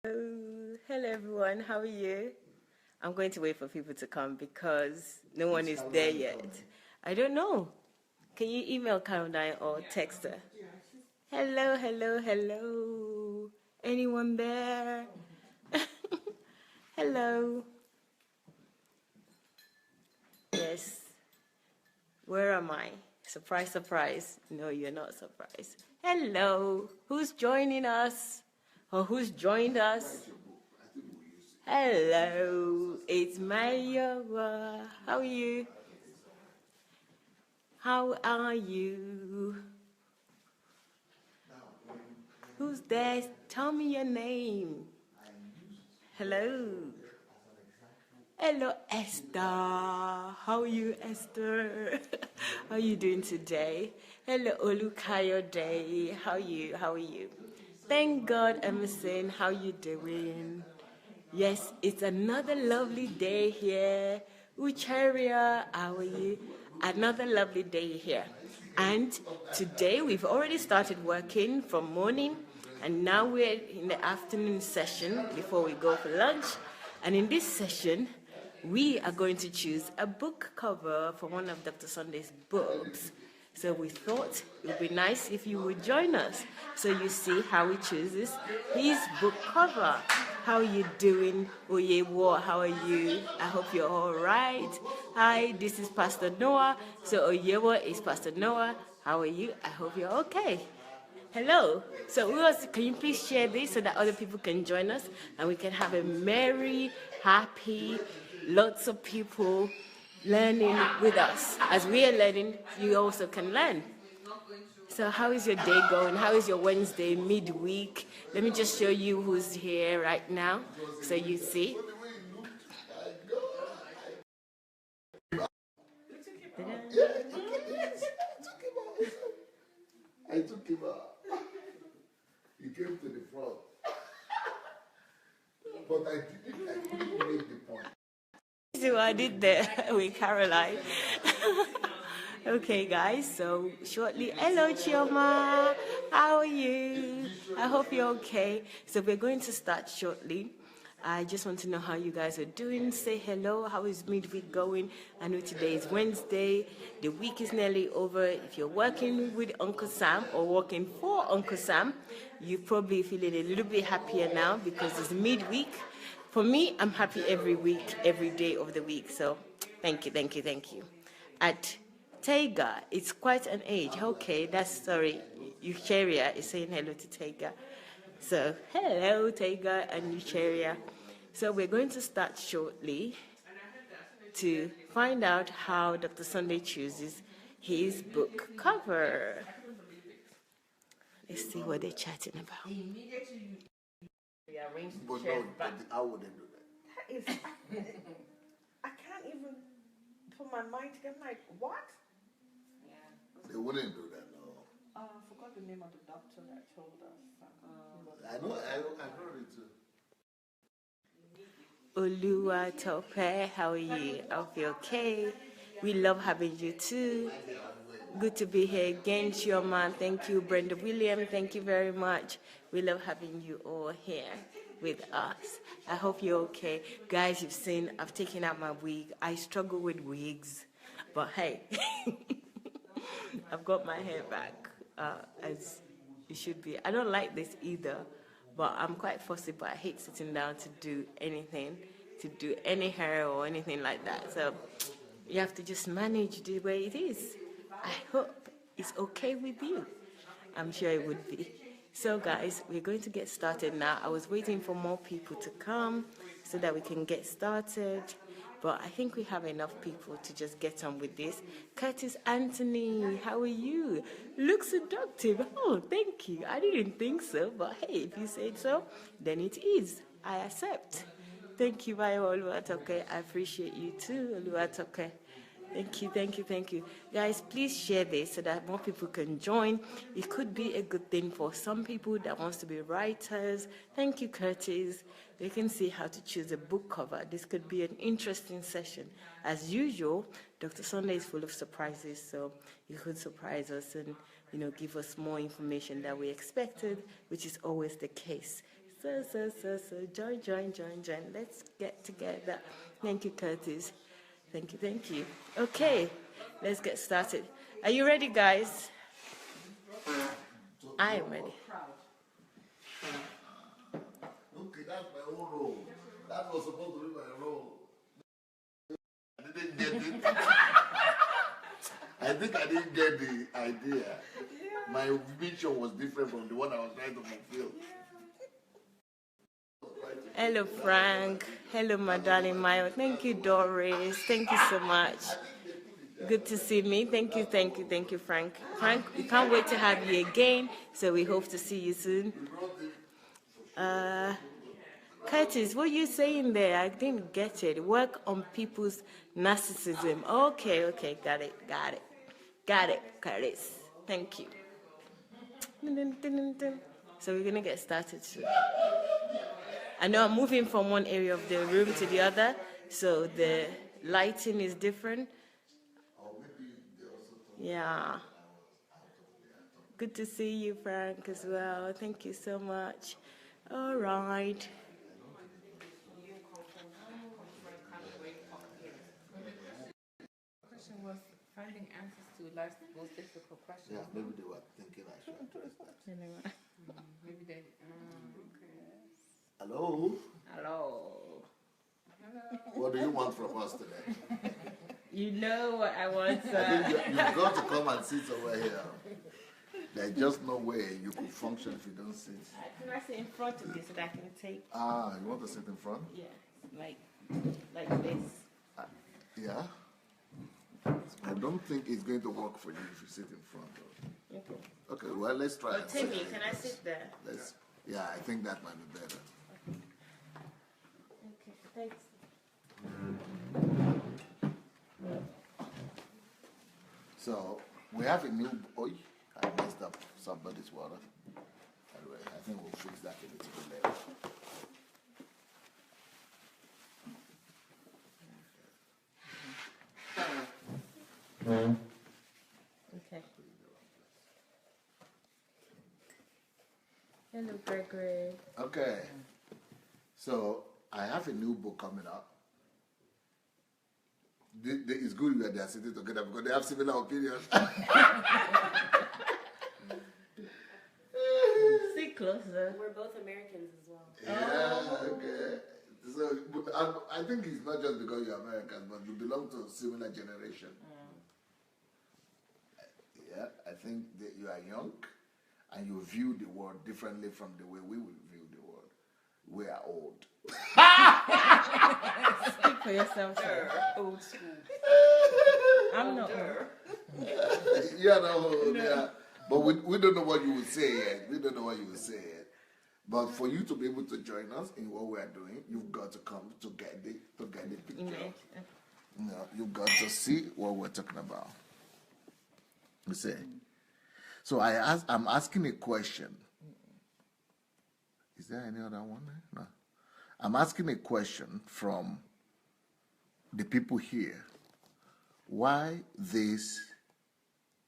Hello everyone, how are you? I'm going to wait for people to come because no one is there yet. I don't know. Can you email Caroline or text her? Hello, hello, hello. Anyone there? Hello. Yes. Where am I? Surprise, surprise. No, you're not surprised. Hello. Who's joining us? Or who's joined us? Hello. It's Mayowa. How are you? How are you? Who's there? Tell me your name. Hello. Hello, Esther. How are you, Esther? How are you doing today? Hello, Olukayode. How are you? How are you? Thank God, Emerson. How are you doing? Yes, it's another lovely day here. Ucharia, how are you? Another lovely day here. And today we've already started working from morning, and now we're in the afternoon session before we go for lunch. And in this session, we are going to choose a book cover for one of Dr. Sandey's books. So we thought it would be nice if you would join us. So you see how he chooses his book cover. How are you doing, Oyewo? How are you? I hope you're all right. Hi, this is Pastor Noah. So Oyewo is Pastor Noah. How are you? I hope you're okay. Hello. So can you please share this so that other people can join us and we can have a merry, happy, lots of people learning with us. As we are learning, you also can learn. So how is your day going? How is your Wednesday midweek? Let me just show you who's here right now so you see. I took him out. He came to the front. But I couldn't make the point. See what I did there with Caroline. Okay, guys, so shortly, hello, Chioma. How are you? I hope you're okay. So we're going to start shortly. I just want to know how you guys are doing. Say hello. How is midweek going? I know today is Wednesday. The week is nearly over. If you're working with Uncle Sam or working for Uncle Sam, you're probably feeling a little bit happier now because it's midweek. For me, I'm happy every week, every day of the week. So thank you, thank you, thank you. At Tega, it's quite an age. Okay, sorry. Eucharia is saying hello to Tega. So, hello, Tega and Eucharia. So, we're going to start shortly to find out how Dr. Sandey chooses his book cover. Let's see what they're chatting about. But no, I wouldn't do that. That is, I can't even put my mind together. I'm like, what? They wouldn't do that, no. I forgot the name of the doctor that told us. I know, I heard it too. Oluwa Tope, how are you? I hope you're okay. We love having you too. Good to be here again, Chioma. Thank you, Brenda William. Thank you very much. We love having you all here with us. I hope you're okay. Guys, you've seen, I've taken out my wig. I struggle with wigs, but hey, I've got my hair back as it should be. I don't like this either, but I'm quite fussy, but I hate sitting down to do anything, to do any hair or anything like that. So you have to just manage the way it is. I hope it's okay with you. I'm sure it would be. So guys, we're going to get started now. I was waiting for more people to come so that we can get started. But I think we have enough people to just get on with this. Curtis Anthony, how are you? Look seductive. Oh, thank you. I didn't think so, but hey, if you said so, then it is. I accept. Thank you, Bayo Oluwatoke. I appreciate you too, Oluwatoke. Thank you, thank you, thank you. Guys, please share this so that more people can join. It could be a good thing for some people that wants to be writers. Thank you, Curtis. They can see how to choose a book cover. This could be an interesting session. As usual, Dr. Sandey is full of surprises, so you could surprise us and, give us more information than we expected, which is always the case. So. Join. Let's get together. Thank you, Curtis. Thank you. Okay, let's get started. Are you ready, guys? I am ready. Okay, that's my own role. That was supposed to be my role. I didn't get it. I think I didn't get the idea. My vision was different from the one I was trying to fulfill. Hello, Frank. Hello, my darling Mayo. Thank you, Doris. Thank you so much. Good to see me. Thank you, Frank. Frank, we can't wait to have you again, so we hope to see you soon. Curtis, what are you saying there? I didn't get it. Work on people's narcissism. Okay, got it, Curtis. Thank you. So we're going to get started soon. I know I'm moving from one area of the room to the other, so the lighting is different. Yeah. Good to see you, Frank, as well. Thank you so much. All right. The question was finding answers to life's most difficult questions. Yeah, maybe they were thinking I should address that. Maybe they. Hello? What do you want from us today? You know what I want, I sir. think you've got to come and sit over here. There's just no way you could function if you don't sit. Can I sit in front of you so that I can take? You want to sit in front? Yeah, like this. Yeah? I don't think it's going to work for you if you sit in front. Okay. Okay, well, let's try. Oh, Timmy, can I sit there? Yeah, I think that might be better. Okay, thanks. So, we have a new... Oh, I messed up somebody's water. Anyway, I think we'll fix that a little bit later. Okay. Hello, Gregory. Okay. So, I have a new book coming up. It's good that they are sitting together because they have similar opinions. Sit closer. We're both Americans as well. Yeah, okay. So, but I think it's not just because you're Americans, but you belong to a similar generation. Yeah, I think that you are young and you view the world differently from the way we will view the world. We are old. Speak for yourself, sir. Old school. I'm not old. You're not old, yeah. But we don't know what you will say yet. We don't know what you will say yet. But for you to be able to join us in what we are doing, you've got to come to get the picture. You know, you've got to see what we're talking about. You see? So I'm asking a question. Is there any other one there? No. I'm asking a question from the people here. Why this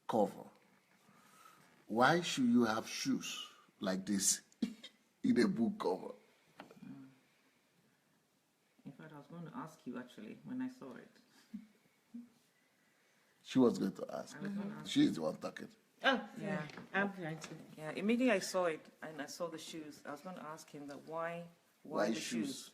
cover? Why should you have shoes like this in a book cover? In fact, I was going to ask you actually when I saw it. She was going to ask. She's the one talking. Oh, Yeah. I'm trying to. Yeah, immediately I saw it and I saw the shoes. I was going to ask him that why the shoes?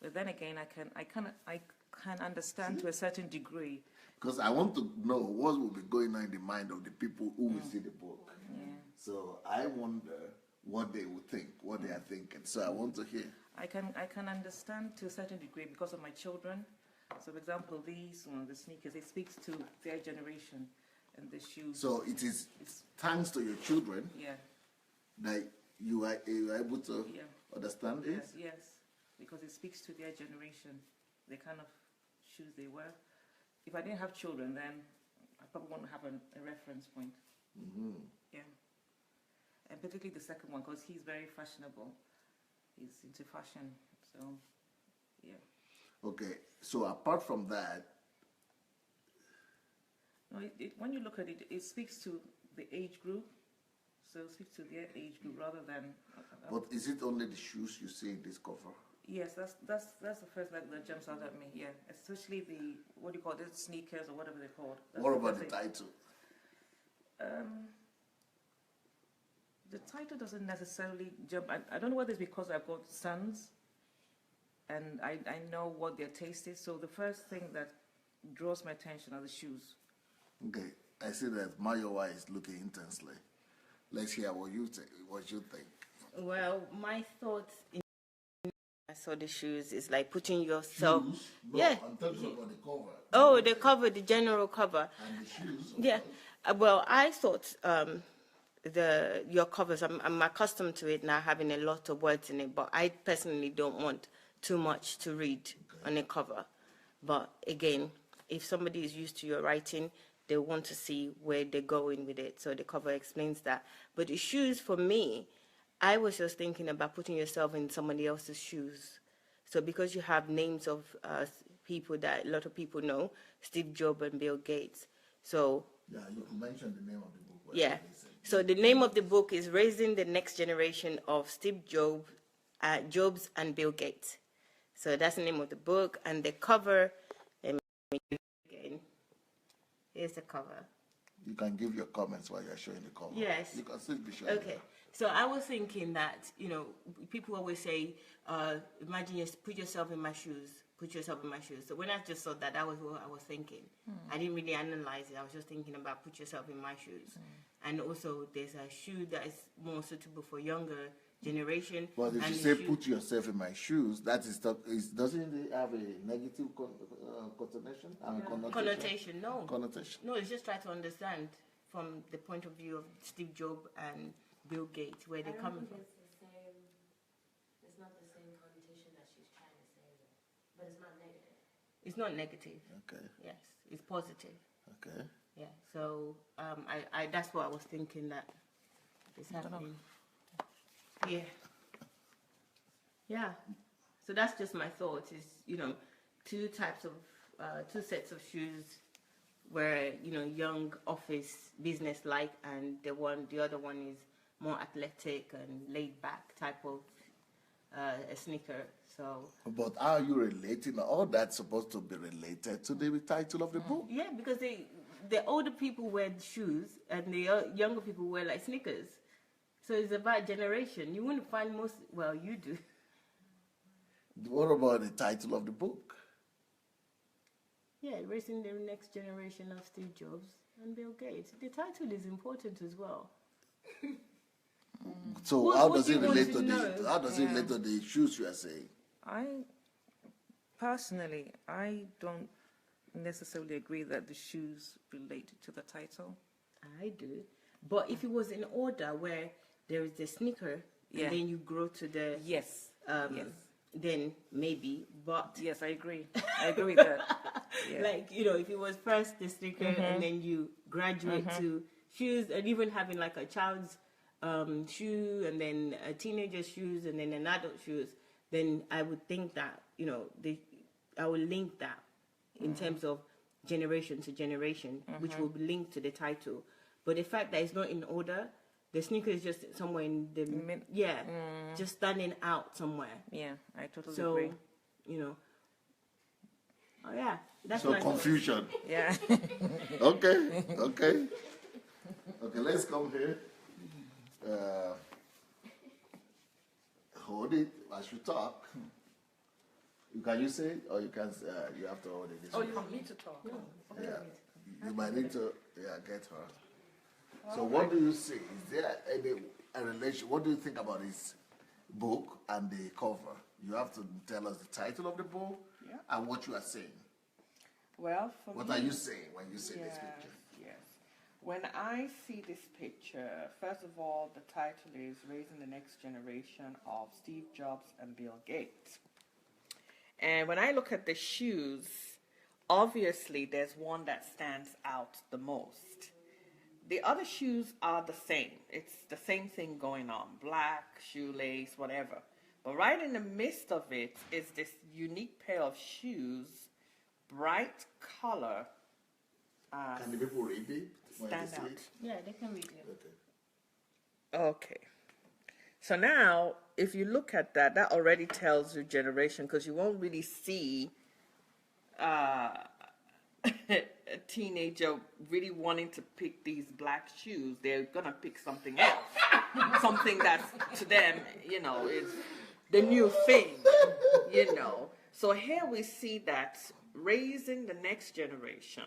But then again, I can understand to a certain degree. Because I want to know what will be going on in the mind of the people who will see the book. Yeah. So I wonder what they will think, what they are thinking. So I want to hear. I can understand to a certain degree because of my children. So, for example, these the sneakers, it speaks to their generation, and the shoes. So it is thanks to your children Yeah. that you are able to understand it? Yes, because it speaks to their generation, the kind of shoes they wear. If I didn't have children, then I probably wouldn't have a reference point. Mm-hmm. Yeah. And particularly the second one, because he's very fashionable. He's into fashion, so yeah. Okay, so apart from that, No, when you look at it, it speaks to the age group. so speak to their age group rather than. But is it only the shoes you see in this cover? Yes, that's the first that jumps out at me. Yeah, especially the what do you call it, sneakers or whatever they're called. That's What the about the first thing. title? The title doesn't necessarily jump. I don't know whether it's because I've got sons, and I know what their taste is. So the first thing that draws my attention are the shoes. Okay, I see that Mayowa is looking intensely. Let's hear what you think. Well, my thoughts in I saw the shoes is like putting yourself. Shoes? No, Yeah. I'm talking about the cover. Oh, the cover, the general cover. And the shoes. Yeah. Well, I thought your covers. I'm accustomed to it now, having a lot of words in it. But I personally don't want too much to read on a cover. But again, if somebody is used to your writing, they want to see where they're going with it. So the cover explains that. But the shoes, for me, I was just thinking about putting yourself in somebody else's shoes. So because you have names of people that a lot of people know, Steve Jobs and Bill Gates. So Yeah, you mentioned the name of the book. yeah. So the name of the book is Raising the Next Generation of Steve Jobs and Bill Gates. So that's the name of the book. And the cover, again, here's the cover. You can give your comments while you're showing the cover. Yes. You can still be showing. Okay. So I was thinking that, people always say, imagine you put yourself in my shoes. Put yourself in my shoes. So when I just saw that, that was what I was thinking. I didn't really analyze it. I was just thinking about put yourself in my shoes. And also there's a shoe that is more suitable for younger generation. But if and you the say put yourself in my shoes, that is doesn't it have a negative connotation? connotation, no. Connotation. No, it's just try to understand from the point of view of Steve Jobs and Bill Gates, where they're coming from. It's not the same connotation that she's trying to say, but it's not negative. It's not negative. Okay. Yes, it's positive. Okay. Yeah. So I that's what I was thinking that is happening. Yeah. Yeah. So that's just my thoughts. Is two sets of shoes, where young office business like, and the other one is more athletic and laid back type of a sneaker. So. But are you relating? All that's supposed to be related to the title of the book. Yeah, because the older people wear shoes and the younger people wear like sneakers. So it's about generation. You wouldn't find you do. What about the title of the book? Yeah, Raising the Next Generation of Steve Jobs and Bill Gates. The title is important as well. So how does it relate to the shoes you are saying? I personally, I don't necessarily agree that the shoes relate to the title. I do. But if it was in order where there is the sneaker Yeah. and then you grow to the Yes. Yes. then maybe. But Yes, I agree. I agree with that. Yeah. like if it was first the sneaker and then you graduate to shoes, and even having like a child's shoe and then a teenager's shoes and then an adult shoes, then I would think that I would link that in terms of generation to generation, which will be linked to the title. But the fact that it's not in order, the sneaker is just somewhere in the just standing out somewhere. Yeah, I totally So agree. Oh yeah, that's So my confusion. Yeah. Okay. Let's come here. Hold it as you talk. Can you say it, or you can? You have to hold it. This way. You want me to talk? Yeah. You might need to. Get her. So what do you see? Is there a relation? What do you think about this book and the cover? You have to tell us the title of the book and what you are saying. Well, for What me, are you saying when you see this picture? Yes. When I see this picture, first of all, the title is Raising the Next Generation of Steve Jobs and Bill Gates. And when I look at the shoes, obviously there's one that stands out the most. The other shoes are the same. It's the same thing going on. Black, shoelace, whatever. But right in the midst of it is this unique pair of shoes, bright color. Can the people read it when Stand they see out. it? Yeah, they can read it. Okay. Okay. So now, if you look at that, that already tells you generation, because you won't really see a teenager really wanting to pick these black shoes. They're gonna pick something else, something that's to them, is the new thing, So here we see that raising the next generation,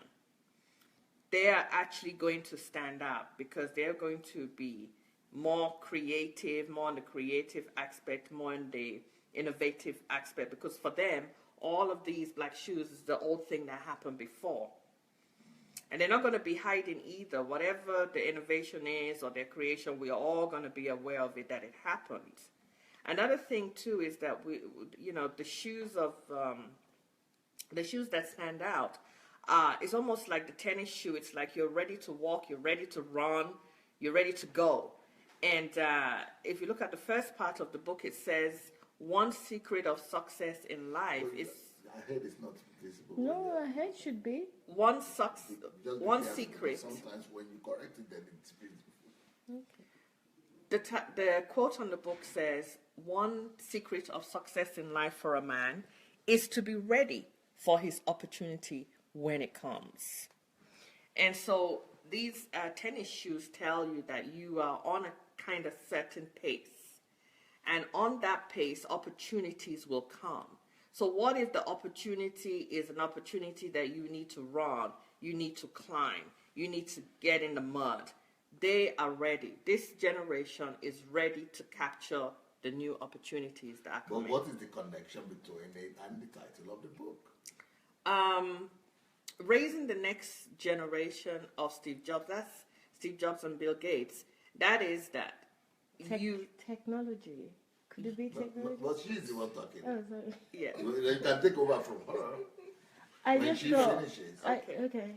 they are actually going to stand out because they're going to be more creative, more on the creative aspect, more in the innovative aspect, because for them, all of these black shoes is the old thing that happened before. And they're not going to be hiding either. Whatever the innovation is or their creation, we are all going to be aware of it, that it happened. Another thing too is that the shoes that stand out, it's almost like the tennis shoe. It's like you're ready to walk, you're ready to run, you're ready to go. And if you look at the first part of the book, it says one secret of success in life is. I heard it's not visible. No, I heard should be. One Careful, secret. Sometimes when you correct it, then it's visible. Okay. The quote on the book says, one secret of success in life for a man is to be ready for his opportunity when it comes. And so these tennis shoes tell you that you are on a kind of certain pace. And on that pace, opportunities will come. So what if the opportunity is an opportunity that you need to run, you need to climb, you need to get in the mud? They are ready. This generation is ready to capture the new opportunities that are coming. But what is the connection between it and the title of the book? Raising the next generation of Steve Jobs. That's Steve Jobs and Bill Gates. That is that. Technology. Could it be technology? But she's the one talking. Oh, sorry. Yeah. You can take over from her. I when just she thought. finishes. Okay.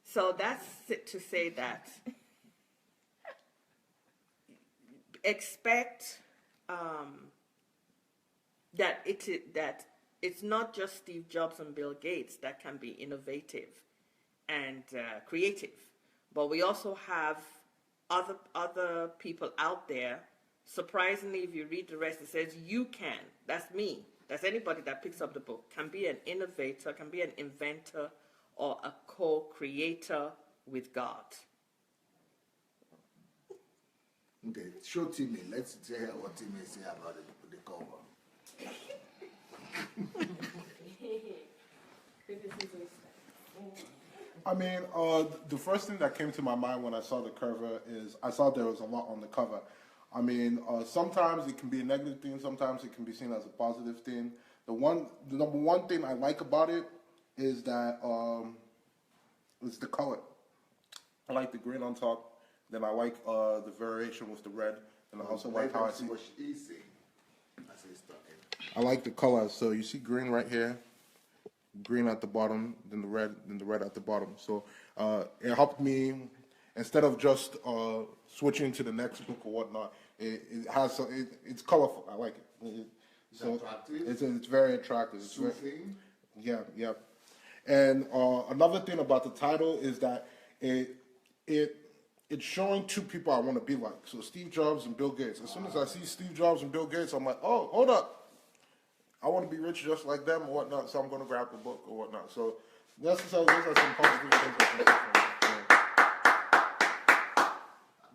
So that's it to say that expect that it's not just Steve Jobs and Bill Gates that can be innovative and creative, but we also have other people out there. Surprisingly, if you read the rest, it says you can. That's me. That's anybody that picks up the book. Can be an innovator, can be an inventor, or a co-creator with God. Okay, show Timmy. Let's hear what Timmy say about the cover. I mean, the first thing that came to my mind when I saw the cover is I saw there was a lot on the cover. I mean, sometimes it can be a negative thing, sometimes it can be seen as a positive thing. The number one thing I like about it is that it's the color. I like the green on top. Then I like the variation with the red, and I also like how I see. What she is saying. As he's talking. I like the color. So you see green right here, green at the bottom, then the red at the bottom. So it helped me instead of just switching to the next book or whatnot. It's colorful. I like it. It's very attractive. It's Soothing. Yeah. And another thing about the title is that it's showing two people I want to be like. So Steve Jobs and Bill Gates. As soon as I see Steve Jobs and Bill Gates, I'm like, oh, hold up. I want to be rich just like them or whatnot, so I'm going to grab the book or whatnot. So those are some positive things I can take from it.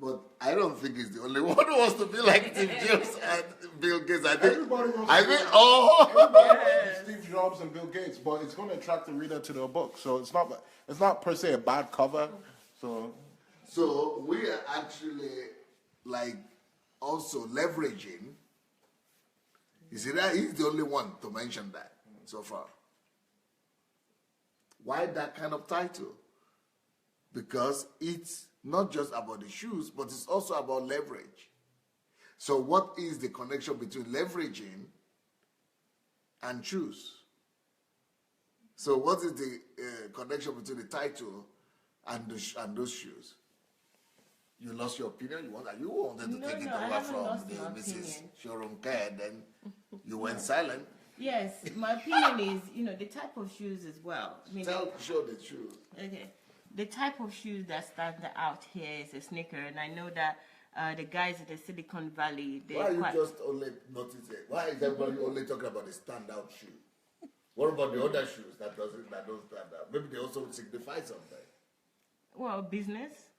But I don't think he's the only one who wants to be like Steve Jobs and Bill Gates. Everybody wants Everybody wants to be Steve Jobs and Bill Gates, but it's going to attract the reader to the book. So it's not per se a bad cover. So we are actually like also leveraging. You see that he's the only one to mention that so far. Why that kind of title? Because it's not just about the shoes, but it's also about leverage. So what is the connection between leveraging and shoes? So what is the connection between the title and those shoes? You lost your opinion? You wanted to take it over from the Mrs. Shorunke, then you went silent. Yes, my opinion is, the type of shoes as well. Show the shoes. Okay. The type of shoes that stand out here is a sneaker, and I know that the guys at the Silicon Valley. Why are you just only noticing? Why is everybody only talking about the standout shoe? What about the other shoes that don't stand out? Maybe they also signify something. Well, business.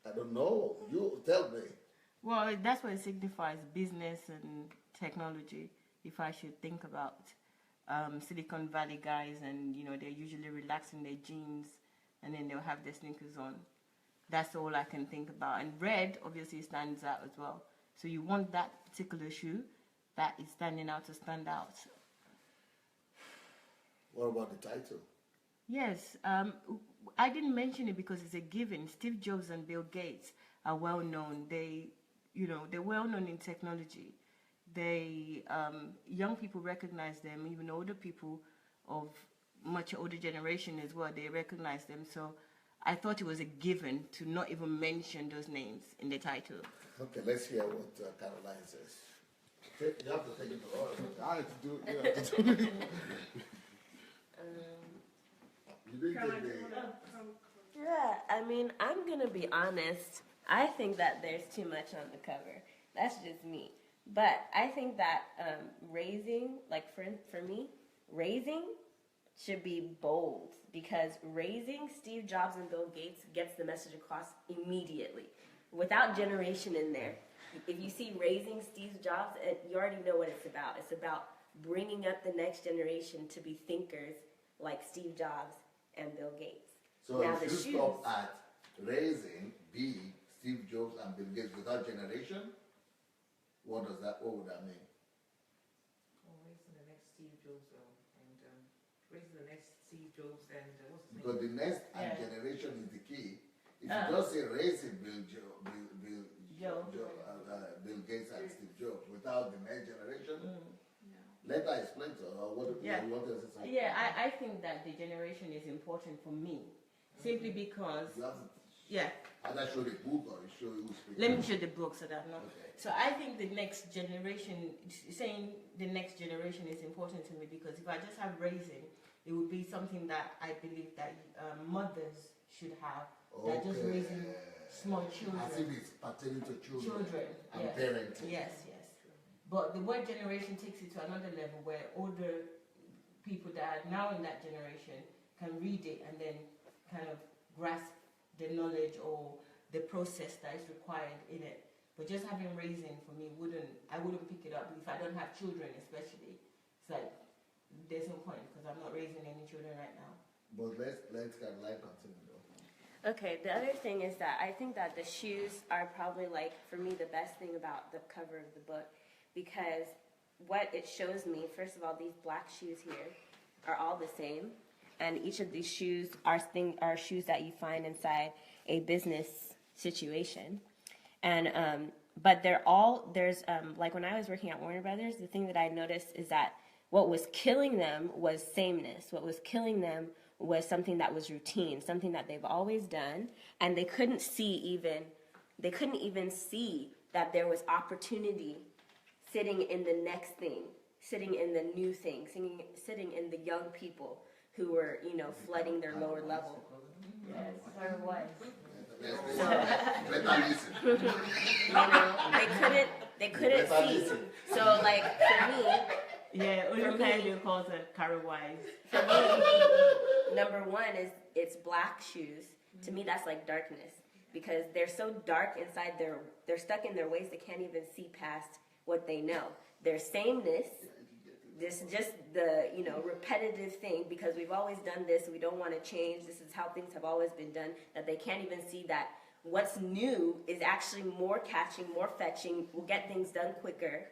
I don't know. You tell me. Well, that's what it signifies, business and technology. If I should think about Silicon Valley guys, and they're usually relaxing their jeans, and then they'll have their sneakers on. That's all I can think about. And red obviously stands out as well. So you want that particular shoe that is standing out to stand out. What about the title? Yes, I didn't mention it because it's a given. Steve Jobs and Bill Gates are well known. They're well known in technology. Young people recognize them, even older people of much older generation as well, they recognize them. So I thought it was a given to not even mention those names in the title. Okay, let's hear what Caroline says. You have to take it to order. I had to do it. You have to do it. You didn't take the... Yeah, I mean, I'm gonna be honest. I think that there's too much on the cover. That's just me. But I think that raising, like for me, raising should be bold, because raising Steve Jobs and Bill Gates gets the message across immediately, without generation in there. If you see raising Steve Jobs, you already know what it's about. It's about bringing up the next generation to be thinkers like Steve Jobs and Bill Gates. So now if you stop at raising Steve Jobs and Bill Gates without generation, what would that mean? Raising the next Steve Jobs and raising the next Steve Jobs and what's his name? Because the next and generation is the key. If you just say raising Bill Gates and Steve Jobs without the next generation, let her explain to her what you want to say. Yeah, I think that the generation is important for me, simply because. Either show the book or show who's speaking. Let me show the book so that Okay. So I think the next generation, saying the next generation is important to me, because if I just have raising, it would be something that I believe that mothers should have. They're just raising small children. As if it's pertaining to children and yes. parenting. Yes. But the word generation takes it to another level, where older people that are now in that generation can read it and then kind of grasp the knowledge or the process that is required in it. But just having raising for me I wouldn't pick it up if I don't have children, especially. It's like there's no point, because I'm not raising any children right now. But let's Caroline continue though. Okay, the other thing is that I think that the shoes are probably, like, for me, the best thing about the cover of the book, because what it shows me, first of all, these black shoes here are all the same, and each of these shoes are shoes that you find inside a business situation. And but there's like when I was working at Warner Brothers, the thing that I noticed is that what was killing them was sameness. What was killing them was something that was routine, something that they've always done, and they couldn't even see that there was opportunity sitting in the next thing, sitting in the new thing, sitting in the young people who were, flooding their lower level. Yes, there was. They couldn't see. So, like, for me, Only calls it Carol Wise. For me, number one is it's black shoes. To me, that's like darkness, because they're so dark inside. They're stuck in their ways. They can't even see past what they know. Their sameness. This is just the repetitive thing, because we've always done this. We don't want to change. This is how things have always been done. That they can't even see that what's new is actually more catching, more fetching. Will get things done quicker.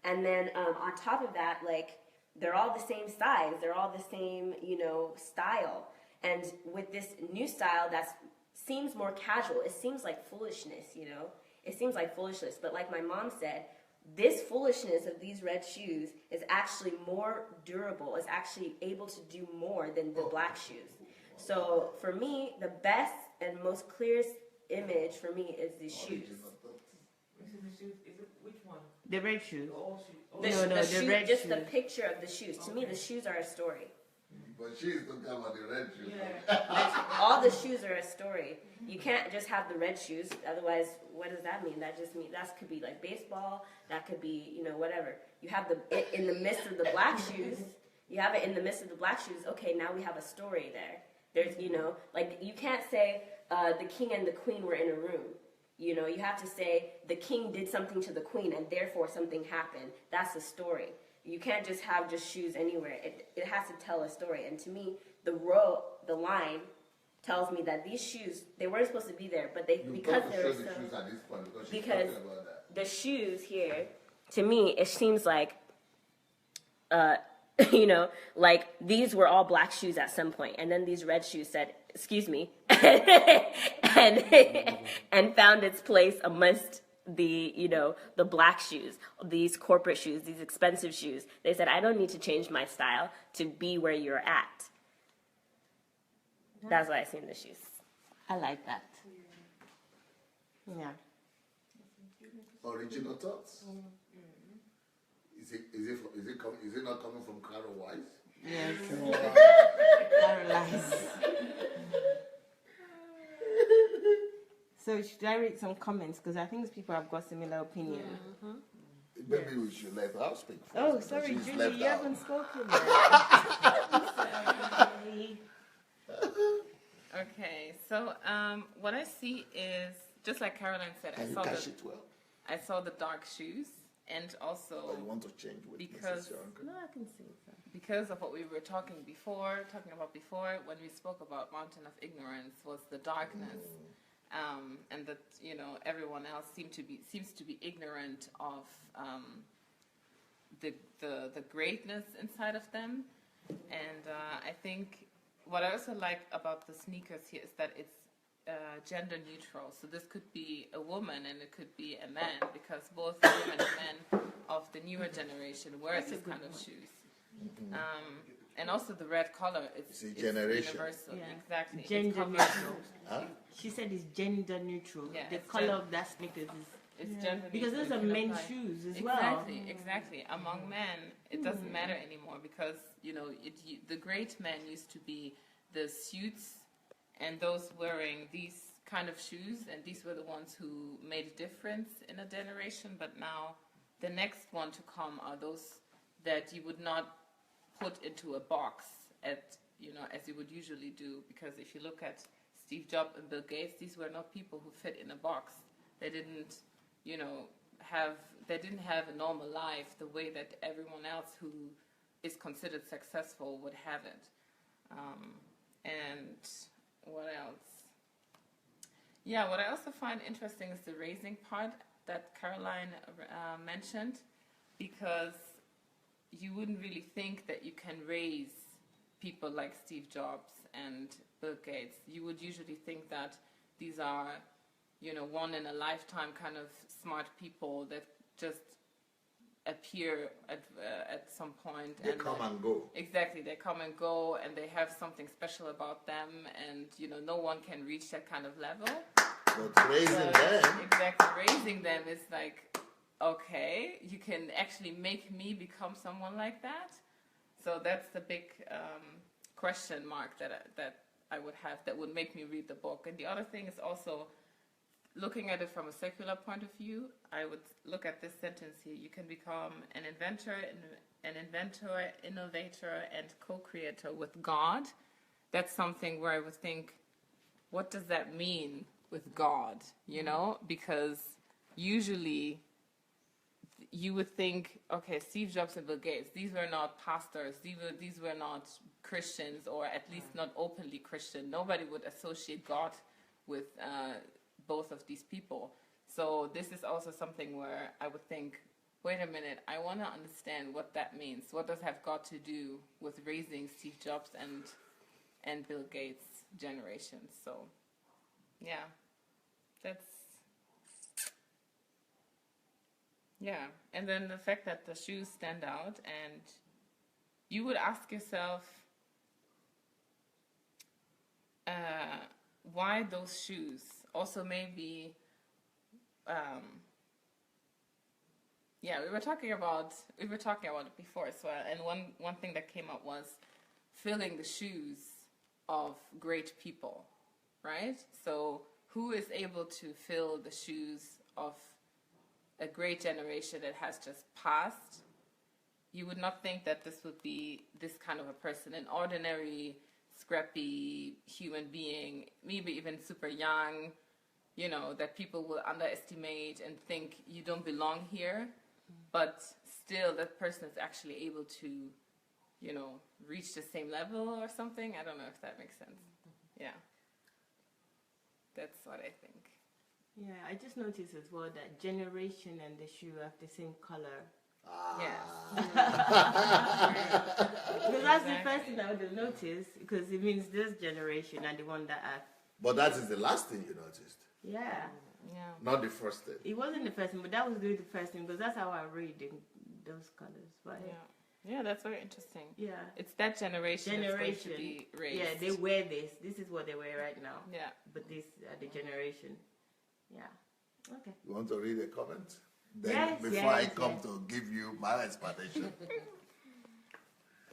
And then on top of that, like, they're all the same size. They're all the same, style. And with this new style that seems more casual, it seems like foolishness, It seems like foolishness. But like my mom said, this foolishness of these red shoes is actually more durable. It's actually able to do more than the black shoes. So for me, the best and most clearest image for me is these shoes. Which one? The red shoes. All shoes. The red shoes. The picture of the shoes. To me, the shoes are a story. But she's talking about the red shoes. All the shoes are a story. You can't just have the red shoes. Otherwise, what does that mean? That just means that could be like baseball. That could be, you know, whatever. You have in the midst of the black shoes. You have it in the midst of the black shoes. Okay, now we have a story there. There's, you know, like you can't say the king and the queen were in a room. You know, you have to say the king did something to the queen and therefore something happened. That's the story. You can't just have just shoes anywhere. It has to tell a story. And to me, the line tells me that these shoes, they weren't supposed to be there, but because they were so, shoes at this point because she's because talking about that. the shoes here, to me, it seems like, you know, like these were all black shoes at some point, and then these red shoes said, "Excuse me," and found its place amongst the, you know, the black shoes, these corporate shoes, these expensive shoes. They said, "I don't need to change my style to be where you're at." That's why I seen the shoes. I like that. Yeah. Original thoughts. Is it not coming from Carol Wise? Yes. Paralyzed. So should I read some comments? Because I think people have got similar opinion. Maybe we should let her speak first. Oh, because sorry, she's Julie, left you out. haven't spoken yet. Okay, so what I see is, just like Caroline said, Can you catch it well? I saw the dark shoes, and also Or you want to change with because- Mrs. Young? No, I can see it. because of what we were talking about before, when we spoke about mountain of ignorance, was the darkness, and that, you know, everyone else seems to be ignorant of the greatness inside of them, and I think what I also like about the sneakers here is that it's gender neutral. So this could be a woman and it could be a man, because both women and men of the newer generation wear this kind of shoes. And also the red color, it's generation. universal. Yeah. Exactly. Gender It covers- neutral. Huh? She said it's gender neutral. Yeah, The it's color of that sneakers is It's gender because neutral. those are You can men's apply- shoes as Exactly, well. exactly. Among men, it doesn't matter anymore, because, you know, the great men used to be the suits and those wearing these kind of shoes, and these were the ones who made a difference in a generation. But now the next one to come are those that you would not put into a box as you would usually do, because if you look at Steve Jobs and Bill Gates, these were not people who fit in a box. They didn't, have a normal life the way that everyone else who is considered successful would have it. And what else? Yeah, what I also find interesting is the raising part that Caroline mentioned, because you wouldn't really think that you can raise people like Steve Jobs and Bill Gates. You would usually think that these are, one in a lifetime kind of smart people that just appear at some point. They come and go. Exactly, they come and go, and they have something special about them, and no one can reach that kind of level. But raising them. Exactly, raising them is like, okay, you can actually make me become someone like that. So that's the big question mark that I would have, that would make me read the book. And the other thing is also, looking at it from a secular point of view, I would look at this sentence here: you can become an inventor, innovator, and co-creator with God. That's something where I would think, what does that mean with God? Because usually you would think, okay, Steve Jobs and Bill Gates, these were not pastors, these were not Christians, or at least not openly Christian. Nobody would associate God with both of these people. So this is also something where I would think, wait a minute, I want to understand what that means. What does have got to do with raising Steve Jobs and Bill Gates' generation? So, yeah, that's... Yeah, and then the fact that the shoes stand out, and you would ask yourself, why those shoes? Also, maybe, we were talking about it before as well. And one thing that came up was, filling the shoes of great people, right? So who is able to fill the shoes of a great generation that has just passed? You would not think that this would be this kind of a person, an ordinary, scrappy human being, maybe even super young, you know, that people will underestimate and think you don't belong here. But still, that person is actually able to, you know, reach the same level or something. I don't know if that makes sense. Yeah. That's what I think. Yeah, I just noticed as well that generation and the shoe have the same color. Yes. Because that's the first thing I would have noticed, because it means this generation and the one that I... But that is the last thing you noticed, Yeah. Yeah. not the first thing. It wasn't the first thing, but that was really the first thing, because that's how I read in those colors. But Yeah. Yeah, that's very interesting. yeah. It's that generation that's going to be raised. Yeah, they wear this. This is what they wear right now. Yeah. But this the generation. Yeah. Okay. You want to read a comment? Then Yes, before I yes, come yes. to give you my explanation.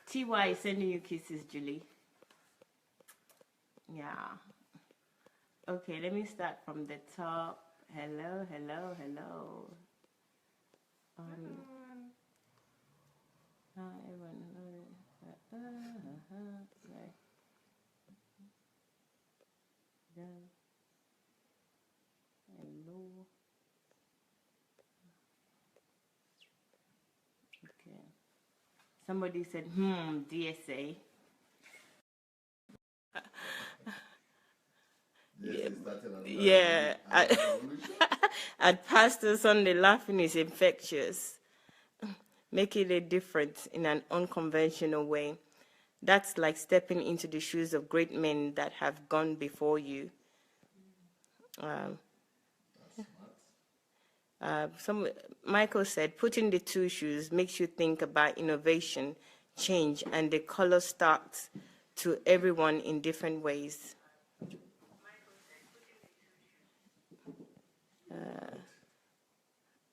TY is sending you kisses, Julie. Yeah. Okay, let me start from the top. Hello, hello, hello. Hi, everyone. Sorry. Hello. Okay. Somebody said, DSA. Yeah. At Pastor Sunday, laughing is infectious. Making a difference in an unconventional way. That's like stepping into the shoes of great men that have gone before you. Michael said, putting the two shoes makes you think about innovation, change, and the color starts to everyone in different ways.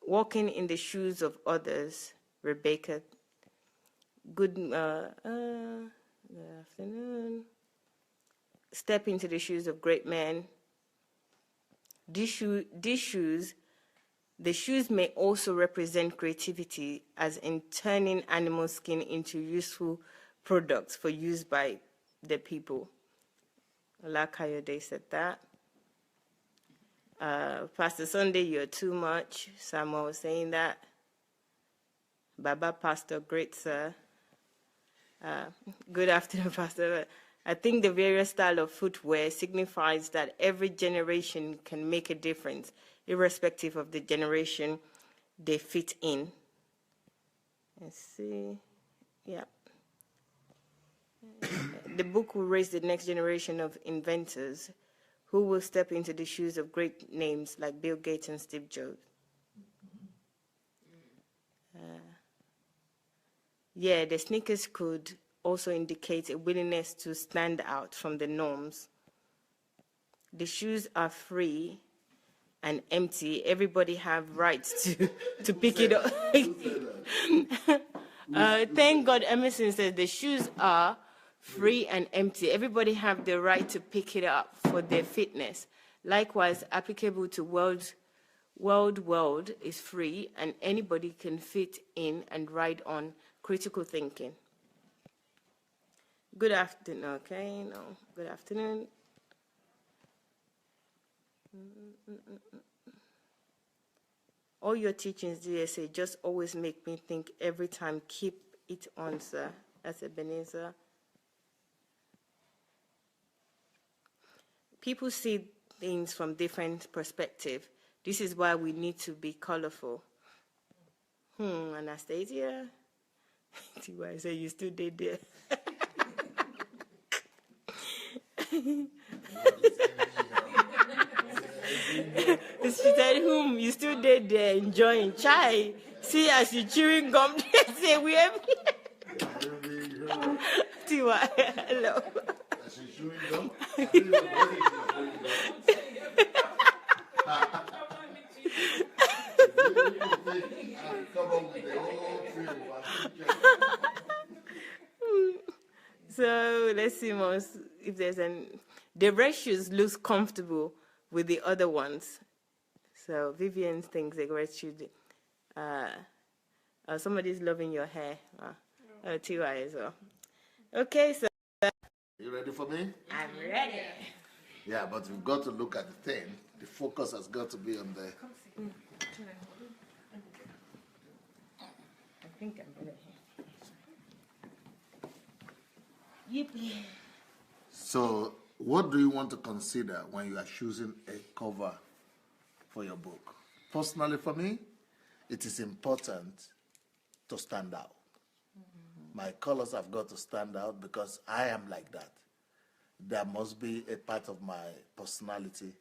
Walking in the shoes of others, Rebecca. Good afternoon. Step into the shoes of great men. The shoes may also represent creativity, as in turning animal skin into useful products for use by the people. Olakayode said that. Pastor Sunday, you're too much. Samuel was saying that. Baba Pastor, great sir. Good afternoon, Pastor. I think the various style of footwear signifies that every generation can make a difference, irrespective of the generation they fit in. Let's see. Yeah. The book will raise the next generation of inventors who will step into the shoes of great names like Bill Gates and Steve Jobs. Yeah, the sneakers could also indicate a willingness to stand out from the norms. The shoes are free and empty. Everybody have rights to pick it up. Thank God Emerson says the shoes are free and empty. Everybody have the right to pick it up for their fitness. Likewise, applicable to world is free and anybody can fit in and ride on. Critical thinking. Good afternoon, okay? No, good afternoon. All your teachings, DSA, just always make me think every time. Keep it on, sir. That's Ebenezer. People see things from different perspectives. This is why we need to be colorful. Anastasia? T.Y. said you still did there. She said, you still did there enjoying chai. See, as you chewing gum, say we have. T.Y. hello. As you chewing gum? So let's see if there's the red shoes looks comfortable with the other ones. So Vivian thinks the red shoes. Somebody's loving your hair. TY as well. Okay, so. You ready for me? I'm ready. Yeah, but you've got to look at the thing. The focus has got to be on the. I think I'm better here. Yippee. So, what do you want to consider when you are choosing a cover for your book? Personally, for me, it is important to stand out. My colors have got to stand out because I am like that. There must be a part of my personality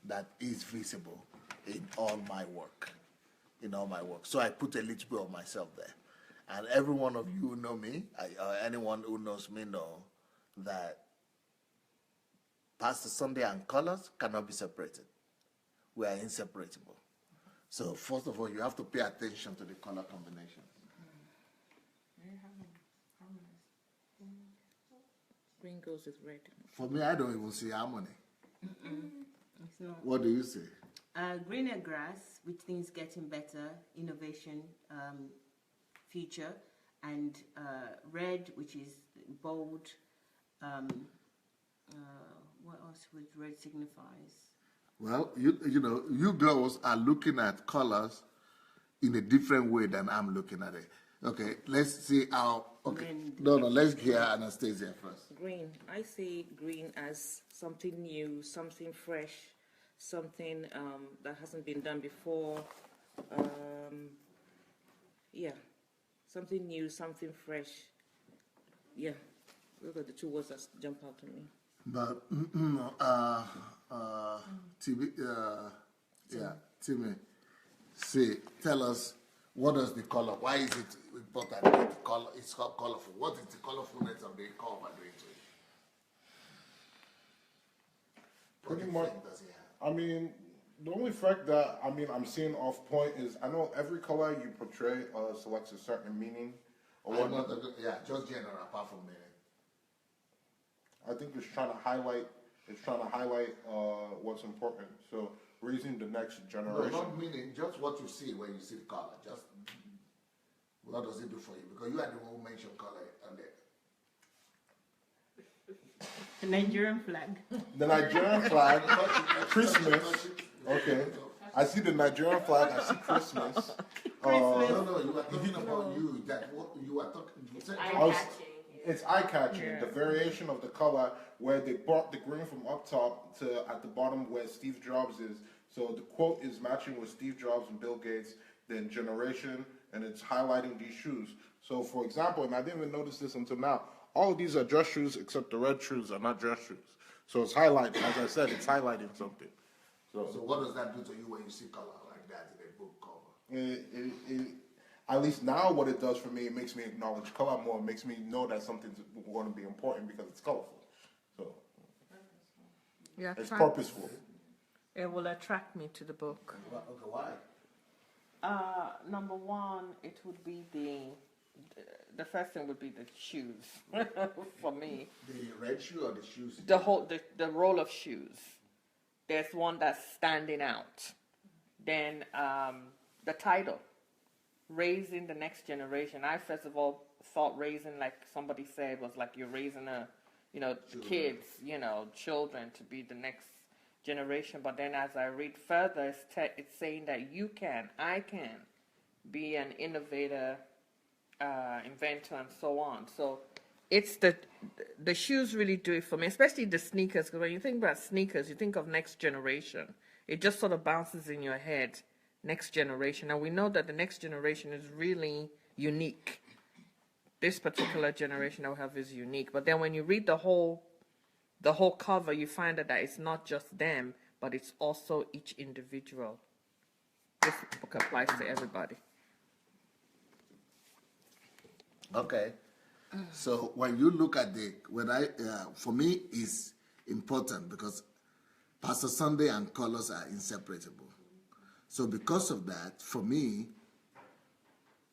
that is visible in all my work. So I put a little bit of myself there. And every one of you who know me, anyone who knows me know that Pastor Sandey and colors cannot be separated. We are inseparable. So first of all, you have to pay attention to the color combination. Green goes with red. For me, I don't even see harmony. It's not. What do you say? Greener grass, which things getting better, innovation, future, and red, which is bold. What else would red signifies? Well, you girls are looking at colors in a different way than I'm looking at it. Okay, let's see how. Okay, no, let's hear Anastasia first. Green. I see green as something new, something fresh, something that hasn't been done before. Yeah, something new, something fresh. Yeah, those are the two words that jump out to me. But Timmy, tell us, what does the color? Why is it important that the color is colorful? What is the colorfulness of the cover doing to it? Pretty much. I mean, the only fact that I'm seeing off point is I know every color you portray selects a certain meaning. Just general apart from meaning. I think it's trying to highlight. What's important. So raising the next generation. No, not meaning. Just what you see when you see the color. Just what does it do for you? Because you are the one who mentioned color earlier. The Nigerian flag. The Nigerian flag. Christmas. Okay. I see the Nigerian flag. I see Christmas. No, you are talking about you. That what you are talking. You said it's eye-catching. The variation of the color, where they brought the green from up top to at the bottom where Steve Jobs is. So the quote is matching with Steve Jobs and Bill Gates, then generation, and it's highlighting these shoes. So for example, and I didn't even notice this until now, all of these are dress shoes except the red shoes are not dress shoes. So it's highlighting, as I said, it's highlighting something. So what does that do to you when you see color like that in a book cover? At least now what it does for me, it makes me acknowledge color more. It makes me know that something's going to be important because it's colorful. So it's purposeful. It will attract me to the book. Okay, why? Number one, it would be the first thing would be the shoes for me. The red shoe or the shoes? The roll of shoes. There's one that's standing out. Then the title, raising the next generation. I first of all thought raising, like somebody said, was like you're raising kids, children to be the next generation. But then as I read further, it's saying that I can be an innovator, inventor, and so on. So it's the shoes really do it for me, especially the sneakers. Because when you think about sneakers, you think of next generation. It just sort of bounces in your head, next generation. And we know that the next generation is really unique. This particular generation that we have is unique. But then when you read the whole cover, you find that it's not just them, but it's also each individual. This book applies to everybody. Okay. So when you look at for me, it's important because Pastor Sandey and colors are inseparable. So because of that, for me,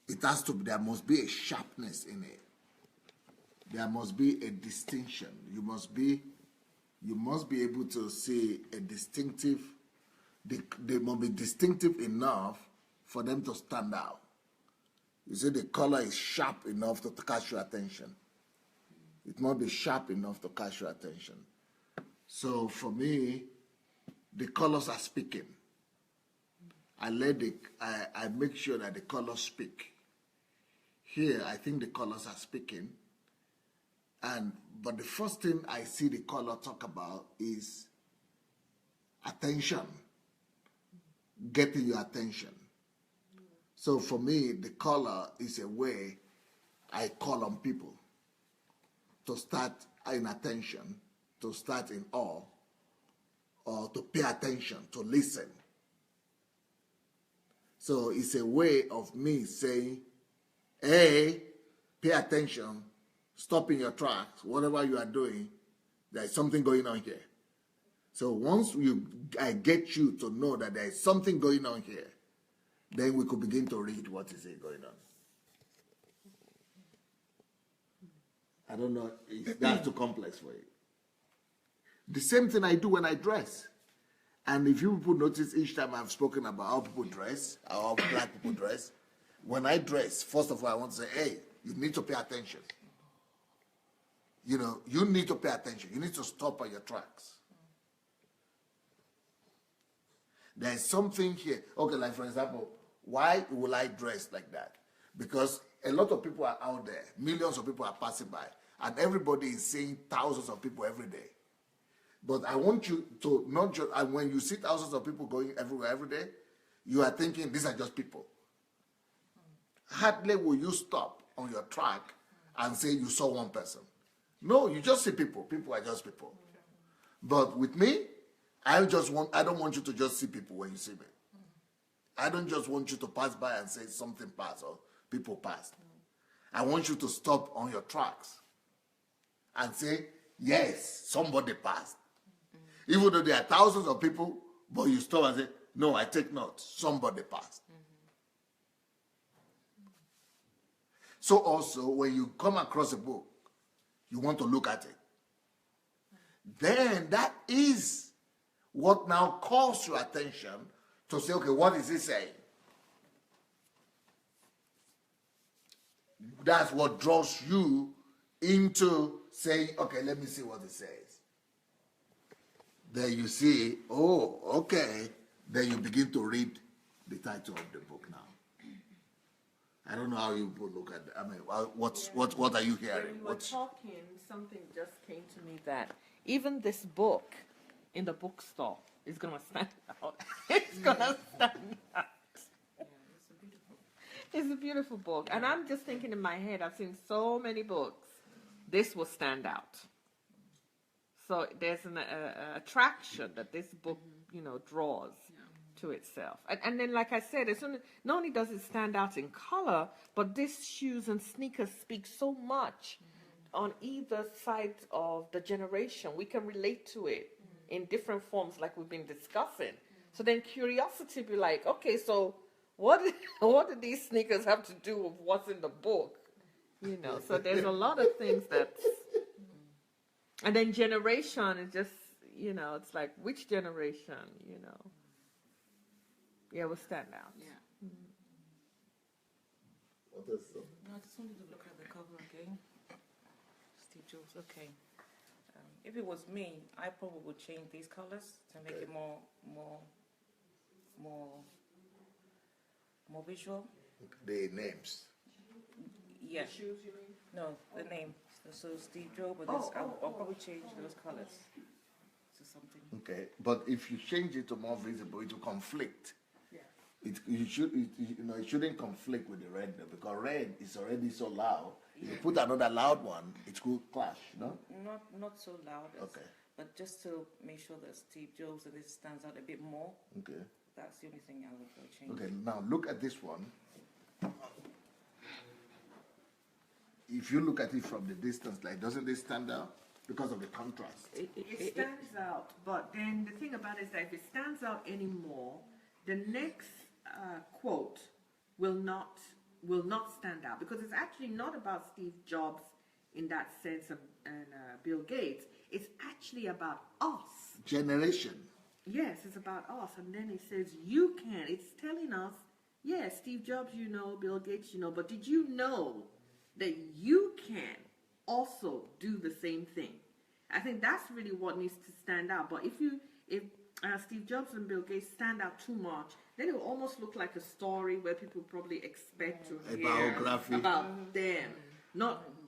there must be a sharpness in it. there must be a distinction. You must be able to see a distinctive. They must be distinctive enough for them to stand out. You see, the color is sharp enough to catch your attention. It must be sharp enough to catch your attention. So for me, the colors are speaking. I make sure that the colors speak. Here, I think the colors are speaking. But the first thing I see the color talk about is attention. Getting your attention. So for me, the color is a way I call on people to start in attention, to start in awe, or to pay attention, to listen. So it's a way of me saying, hey, pay attention, stop in your tracks, whatever you are doing, there's something going on here. So once I get you to know that there is something going on here, then we could begin to read what is it going on. I don't know if that's too complex for you. The same thing I do when I dress. And if you people notice each time I've spoken about how people dress, how black people dress, when I dress, first of all, I want to say, hey, you need to pay attention. You know, you need to pay attention. You need to stop at your tracks. There's something here. Okay, like for example, why will I dress like that? Because a lot of people are out there. Millions of people are passing by. And everybody is seeing thousands of people every day. But I want you to not just, and when you see thousands of people going everywhere every day, you are thinking these are just people. Hardly will you stop on your track and say you saw one person. No, you just see people. People are just people. But with me, I don't want you to just see people when you see me. I don't just want you to pass by and say something passed or people passed. I want you to stop on your tracks and say, yes, somebody passed. Even though there are thousands of people, but you stop and say, no, I take note, somebody passed. So also, when you come across a book, you want to look at it. Then that is what now calls your attention to say, okay, what is it saying? That's what draws you into saying, okay, let me see what it says. Then you see, oh, okay. Then you begin to read the title of the book now. I don't know how you would look at that. I mean, what are you hearing? When we were talking, something just came to me that even this book in the bookstore is going to stand out. It's going to stand out. It's a beautiful book. And I'm just thinking in my head, I've seen so many books. This will stand out. So there's an attraction that this book, draws to itself. And then, like I said, not only does it stand out in color, but these shoes and sneakers speak so much on either side of the generation. We can relate to it in different forms like we've been discussing. So then curiosity be like, okay, so what do these sneakers have to do with what's in the book? So there's a lot of things that... And then generation is just, it's like, which generation, Yeah, will stand out. Yeah. What is so? No, I just wanted to look at the cover again. Steve Jobs, okay. If it was me, I probably would change these colors to make it more visual. The names. Yeah. The shoes, you mean? No, the name. So Steve Jobs, I'll probably change those colors to something. Okay, but if you change it to more visible, it will conflict. Yeah. It shouldn't conflict with the red though, because red is already so loud. If you put another loud one, it could clash, no? Not so loud. Okay. But just to make sure that Steve Jobs and this stands out a bit more. Okay. That's the only thing I would change. Okay, now look at this one. If you look at it from the distance, like, doesn't it stand out because of the contrast? It stands out, but then the thing about it is that if it stands out anymore, the next quote will not stand out, because it's actually not about Steve Jobs in that sense of Bill Gates, it's actually about us. Generation. Yes, it's about us. And then it says, you can. It's telling us, yes, Steve Jobs, you know, Bill Gates, you know, but did you know that you can also do the same thing? I think that's really what needs to stand out. But if Steve Jobs and Bill Gates stand out too much, then it will almost look like a story where people probably expect to A hear biography. about them.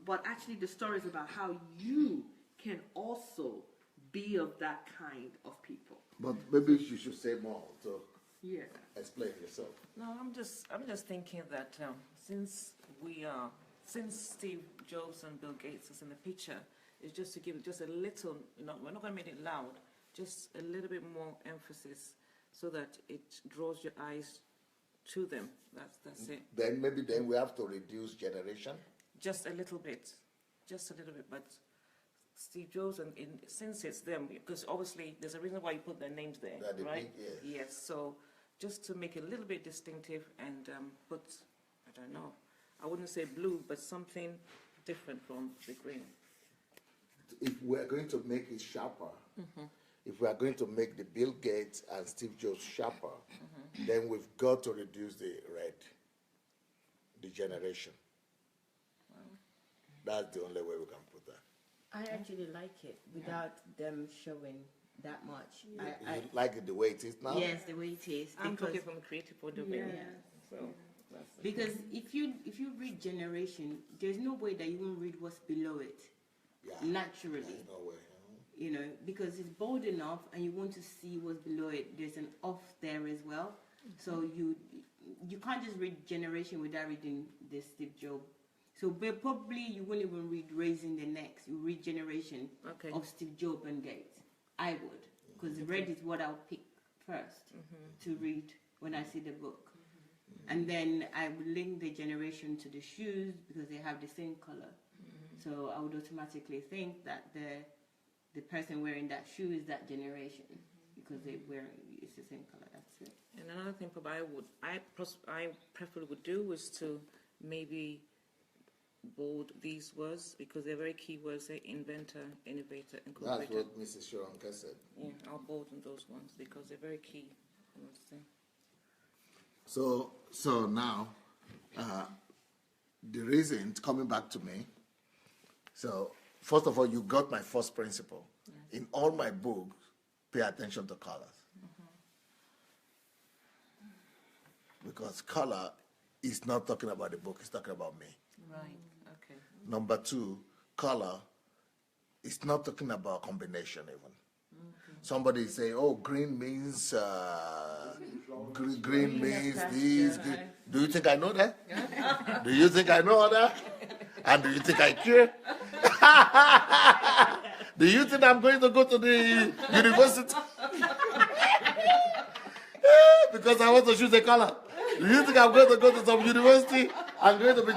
But actually the story is about how you can also be of that kind of people. But maybe you should say more to explain yourself. No, I'm just thinking that since Steve Jobs and Bill Gates is in the picture, it's just to give just a little. We're not going to make it loud. Just a little bit more emphasis, so that it draws your eyes to them. That's it. Then we have to reduce generation. Just a little bit, but Steve Jobs, and since it's them, because obviously there's a reason why you put their names there, right? Yes. So just to make it a little bit distinctive and put, I don't know, I wouldn't say blue, but something different from the green. If we're going to make it sharper, if we are going to make the Bill Gates and Steve Jobs sharper, then we've got to reduce the red, the generation. That's the only way we can put that. I actually like it without them showing that much. You like it the way it is now? Yes, the way it is. I'm talking from a creative point of view. So because if you read generation, there's no way that you won't read what's below it. Naturally. There's no way. You know, because it's bold enough and you want to see what's below it. There's an off there as well. So you can't just read generation without reading the Steve Jobs. So probably you won't even read Raising the Next. You read Generation of Steve Jobs and Gates. I would, because red is what I'll pick first to read when I see the book. And then I would link the generation to the shoes because they have the same color. So I would automatically think that the person wearing that shoe is that generation because it's the same color. That's it. And another thing probably I preferably would do is to maybe bold these words because they're very key words. They're inventor, innovator, incorporator. That's what Mrs. Sharonka said. Yeah, I'll bolden those ones because they're very key. So now, the reason it's coming back to me. So first of all, you got my first principle. Yes. In all my books, pay attention to colors. Because color is not talking about the book; it's talking about me. Right. Okay. Number two, color is not talking about combination even. Somebody say, "Oh, green means green means this." Green. Do you think I know that? Do you think I know that? And do you think I care? Do you think I'm going to go to the university because I want to choose a color? Do you think I'm going to go to some university? I'm going to be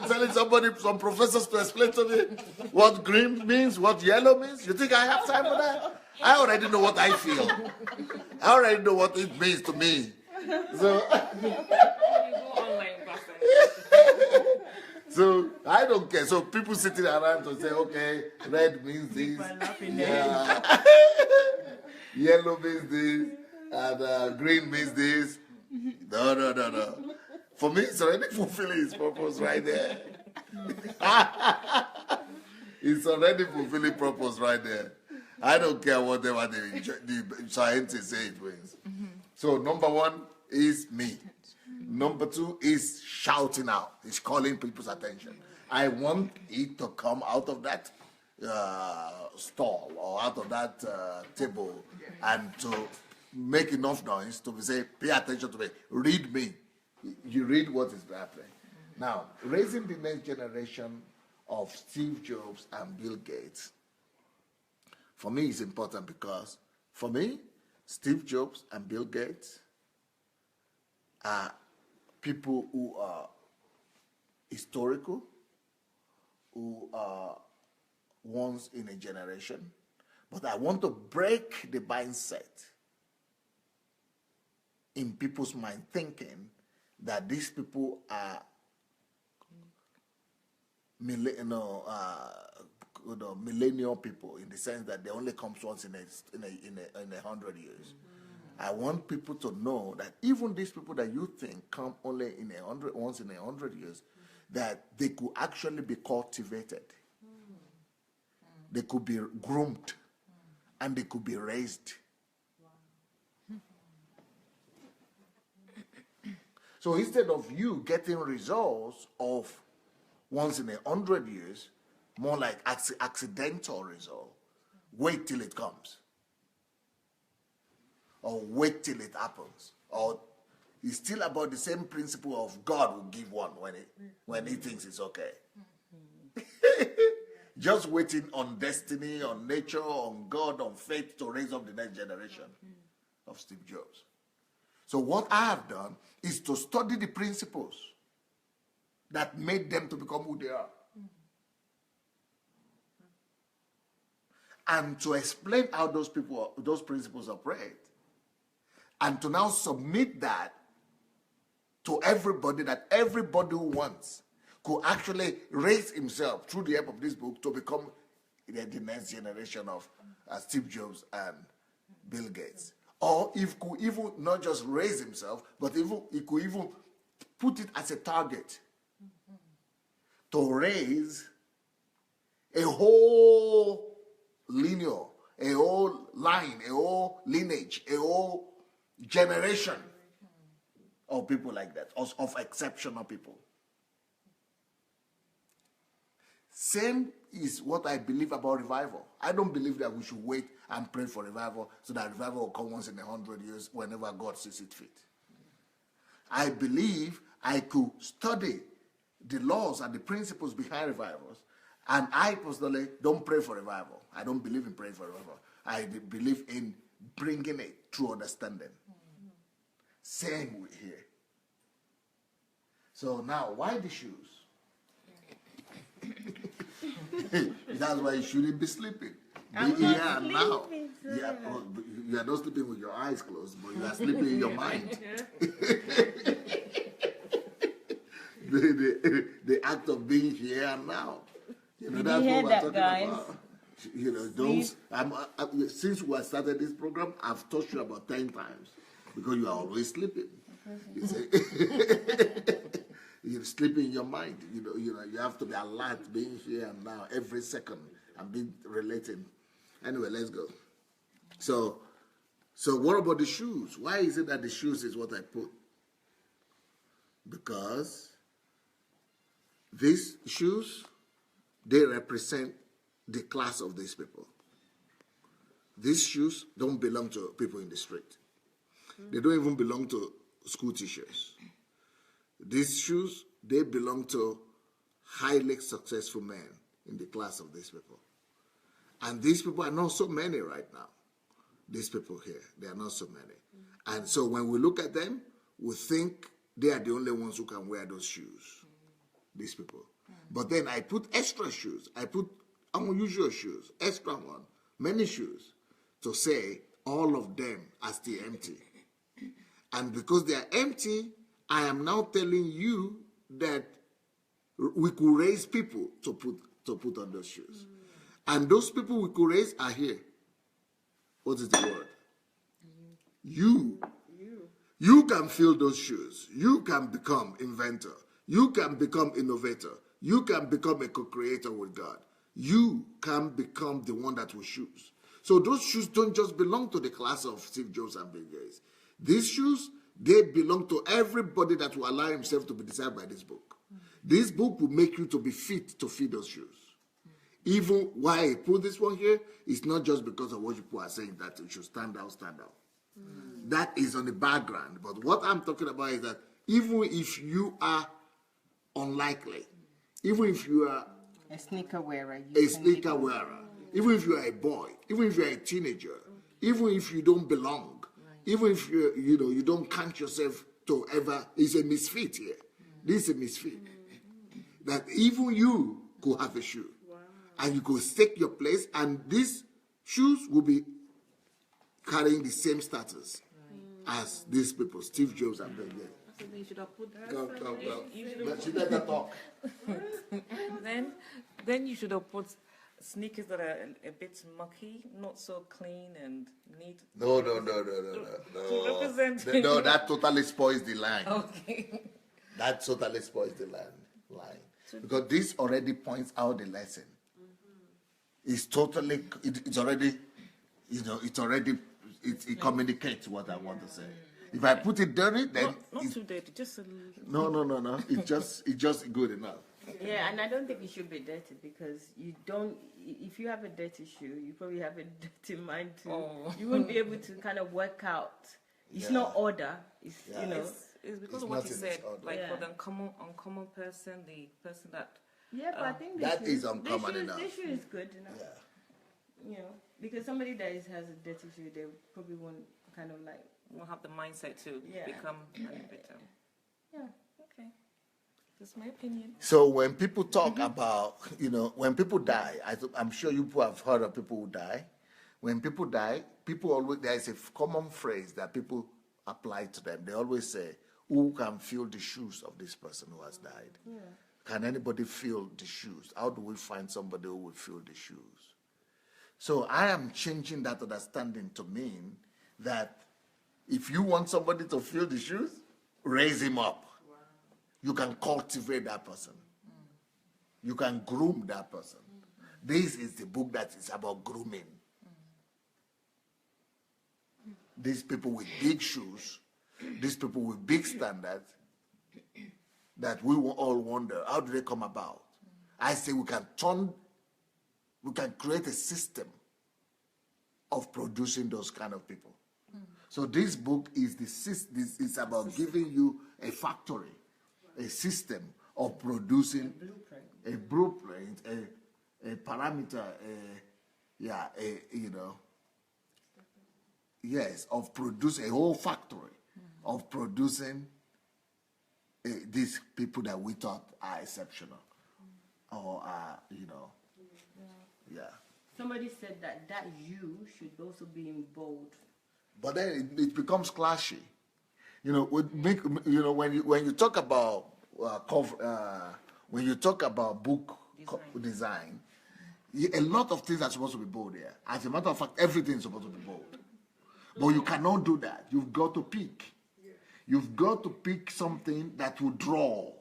telling somebody, some professors to explain to me what green means, what yellow means? You think I have time for that? I already know what I feel. I already know what it means to me. So I don't care. So people sitting around to say, okay, red means this, yellow means this, and green means this. No. For me, it's already fulfilling its purpose right there. It's already fulfilling purpose right there. I don't care whatever the scientists say it means. So number one is me. Number two is shouting out. It's calling people's attention. I want it to come out of that stall or out of that table and to make enough noise to say, pay attention to me. Read me. You read what is happening. Now, raising the next generation of Steve Jobs and Bill Gates, for me, is important because, for me, Steve Jobs and Bill Gates are people who are historical, who are once in a generation. But I want to break the mindset in people's mind thinking that these people are millennial people, in the sense that they only comes once in a 100 years. I want people to know that even these people that you think come only once in a 100 years, that they could actually be cultivated, they could be groomed, and they could be raised. So instead of you getting results of once in a 100 years, more like accidental result, wait till it comes. Or wait till it happens. Or it's still about the same principle of God will give one when he thinks it's okay. Just waiting on destiny, on nature, on God, on faith to raise up the next generation of Steve Jobs. So what I have done is to study the principles that made them to become who they are. And to explain how those principles operate. And to now submit that to everybody, that everybody who wants could actually raise himself through the help of this book to become the next generation of Steve Jobs and Bill Gates. Or if could even not just raise himself, but he could even put it as a target to raise a whole lineage, a whole line, a whole lineage, a whole generation of people like that, of exceptional people. Same is what I believe about revival. I don't believe that we should wait and pray for revival so that revival will come once in 100 years whenever God sees it fit. I believe I could study the laws and the principles behind revivals, and I personally don't pray for revival. I don't believe in praying for revival. I believe in bringing it through understanding. Same with here. So now, why the shoes? That's why you shouldn't be sleeping. Be here and now. Yeah, you are not sleeping with your eyes closed, but you are sleeping in your mind. the act of being here and now. That's what we're talking about. Since we started this program, I've taught you about 10 times because you are always sleeping. You're sleeping in your mind. You have to be alert, being here and now, every second, and be relating. Anyway, let's go. So what about the shoes? Why is it that the shoes is what I put? Because these shoes, they represent the class of these people. These shoes don't belong to people in the street. They don't even belong to school teachers. These shoes, they belong to highly successful men in the class of these people. And these people are not so many right now. These people here, they are not so many. And so when we look at them, we think they are the only ones who can wear those shoes. These people. But then I put extra shoes. I put unusual shoes, extra one, many shoes, to say all of them are still empty. And because they are empty, I am now telling you that we could raise people to put on those shoes. And those people we could raise are here. What is the word? You. You can fill those shoes. You can become inventor. You can become innovator. You can become a co-creator with God. You can become the one that will choose. So those shoes don't just belong to the class of Steve Jobs and Bill Gates. These shoes, they belong to everybody that will allow himself to be desired by this book. This book will make you to be fit to fit those shoes. Even why I put this one here, it's not just because of what people are saying that it should stand out, stand out. That is on the background. But what I'm talking about is that even if you are unlikely, even if you are a sneaker wearer, even if you are a boy, even if you are a teenager, even if you don't belong, even if you don't count yourself to ever, it's a misfit here. This is a misfit. That even you could have a shoe. And you could take your place, and these shoes will be carrying the same status as these people, Steve Jobs and Bill Gates. So then you should have put that. Come. But she better talk. Then you should have put sneakers that are a bit mucky, not so clean and neat. No. To represent. No, that totally spoils the line. Okay. That totally spoils the line. Because this already points out the lesson. It's totally, it's already, it communicates what I want to say. If I put it dirty, then not too dirty, just a little. no. It's just good enough. Yeah, and I don't think it should be dirty because you don't. If you have a dirty shoe, you probably have a dirty mind too. Oh. You won't be able to kind of work out. It's not order. It's It's because It's of what not you in said. its order. Like for the uncommon person, the person that. Yeah, but I think that is uncommon enough. This shoe is good enough. Yeah. You know, because somebody that has a dirty shoe, they probably won't kind of like. Will have the mindset to become better. Yeah. Okay. That's my opinion. So when people talk about, when people die, I'm sure you people have heard of people who die. When people die, there is a common phrase that people apply to them. They always say, who can feel the shoes of this person who has died? Yeah. Can anybody feel the shoes? How do we find somebody who will feel the shoes? So I am changing that understanding to mean that if you want somebody to feel the shoes, raise him up. Wow. You can cultivate that person. You can groom that person. This is the book that is about grooming. These people with big shoes, these people with big standards, that we will all wonder, how do they come about? I say we can create a system of producing those kind of people. So this book is is about giving you a factory, a system of producing a blueprint, a parameter, of producing a whole factory of producing these people that we thought are exceptional or are, Somebody said that you should also be in bold. But then it becomes clashy. When you talk about when you talk about book design, a lot of things are supposed to be bold here. As a matter of fact, everything is supposed to be bold. But you cannot do that. You've got to pick. You've got to pick something that will draw.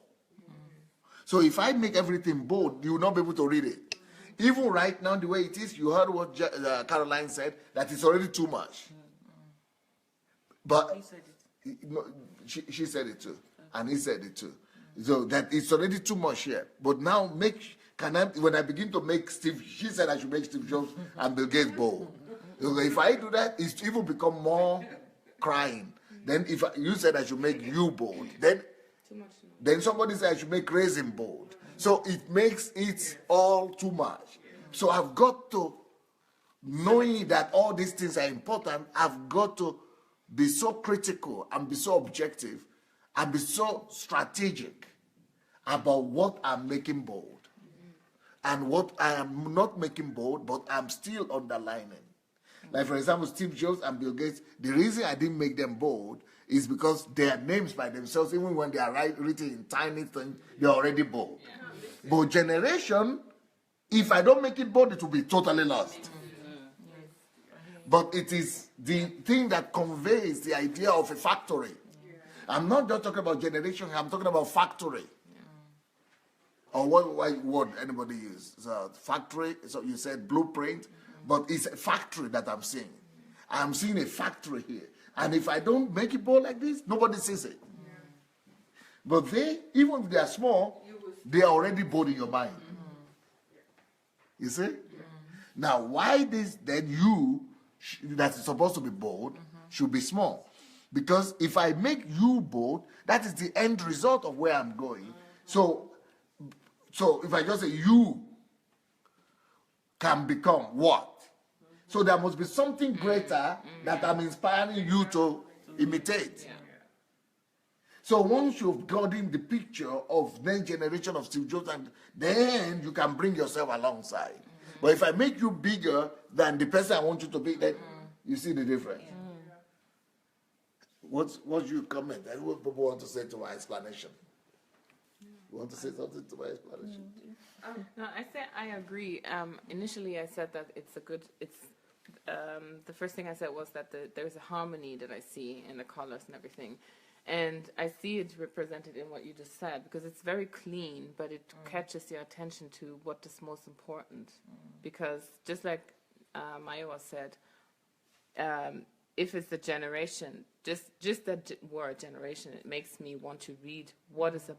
So if I make everything bold, you will not be able to read it. Even right now, the way it is, you heard what Caroline said, that it's already too much. But He said it. no, she said it too, and he said it too. So that it's already too much here. But now when I begin to make she said I should make Steve Jobs and Bill Gates bold. If I do that, it's even become more crying. Then if you said I should make you bold, then somebody said I should make Raisin bold. So it makes it all too much. So I've got to, knowing that all these things are important, I've got to be so critical and be so objective and be so strategic about what I'm making bold and what I am not making bold, but I'm still underlining. Like, for example, Steve Jobs and Bill Gates, the reason I didn't make them bold is because their names by themselves, even when they are written in tiny things, they're already bold. But generation, if I don't make it bold, it will be totally lost. But it is the thing that conveys the idea of a factory. I'm not just talking about generation, I'm talking about factory. Or what word anybody use? So factory, so you said blueprint, but it's a factory that I'm seeing. I'm seeing a factory here. And if I don't make it bold like this, nobody sees it. But even if they are small, they are already bold in your mind. You see? Now, why this then you that is supposed to be bold should be small? Because if I make you bold, that is the end result of where I'm going. So if I just say you can become what? So there must be something greater that I'm inspiring you to imitate. So once you've gotten the picture of next generation of Steve Jobs, and then you can bring yourself alongside. But if I make you bigger than the person I want you to be, then you see the difference. what's your comment? And what people want to say to my explanation? You want to say something to my explanation? No, I agree. Initially, I said that the first thing I said was that there's a harmony that I see in the colors and everything. And I see it represented in what you just said, because it's very clean, but it catches your attention to what is most important. Because just like Maiwa said, if it's the generation, just that word generation, it makes me want to read what is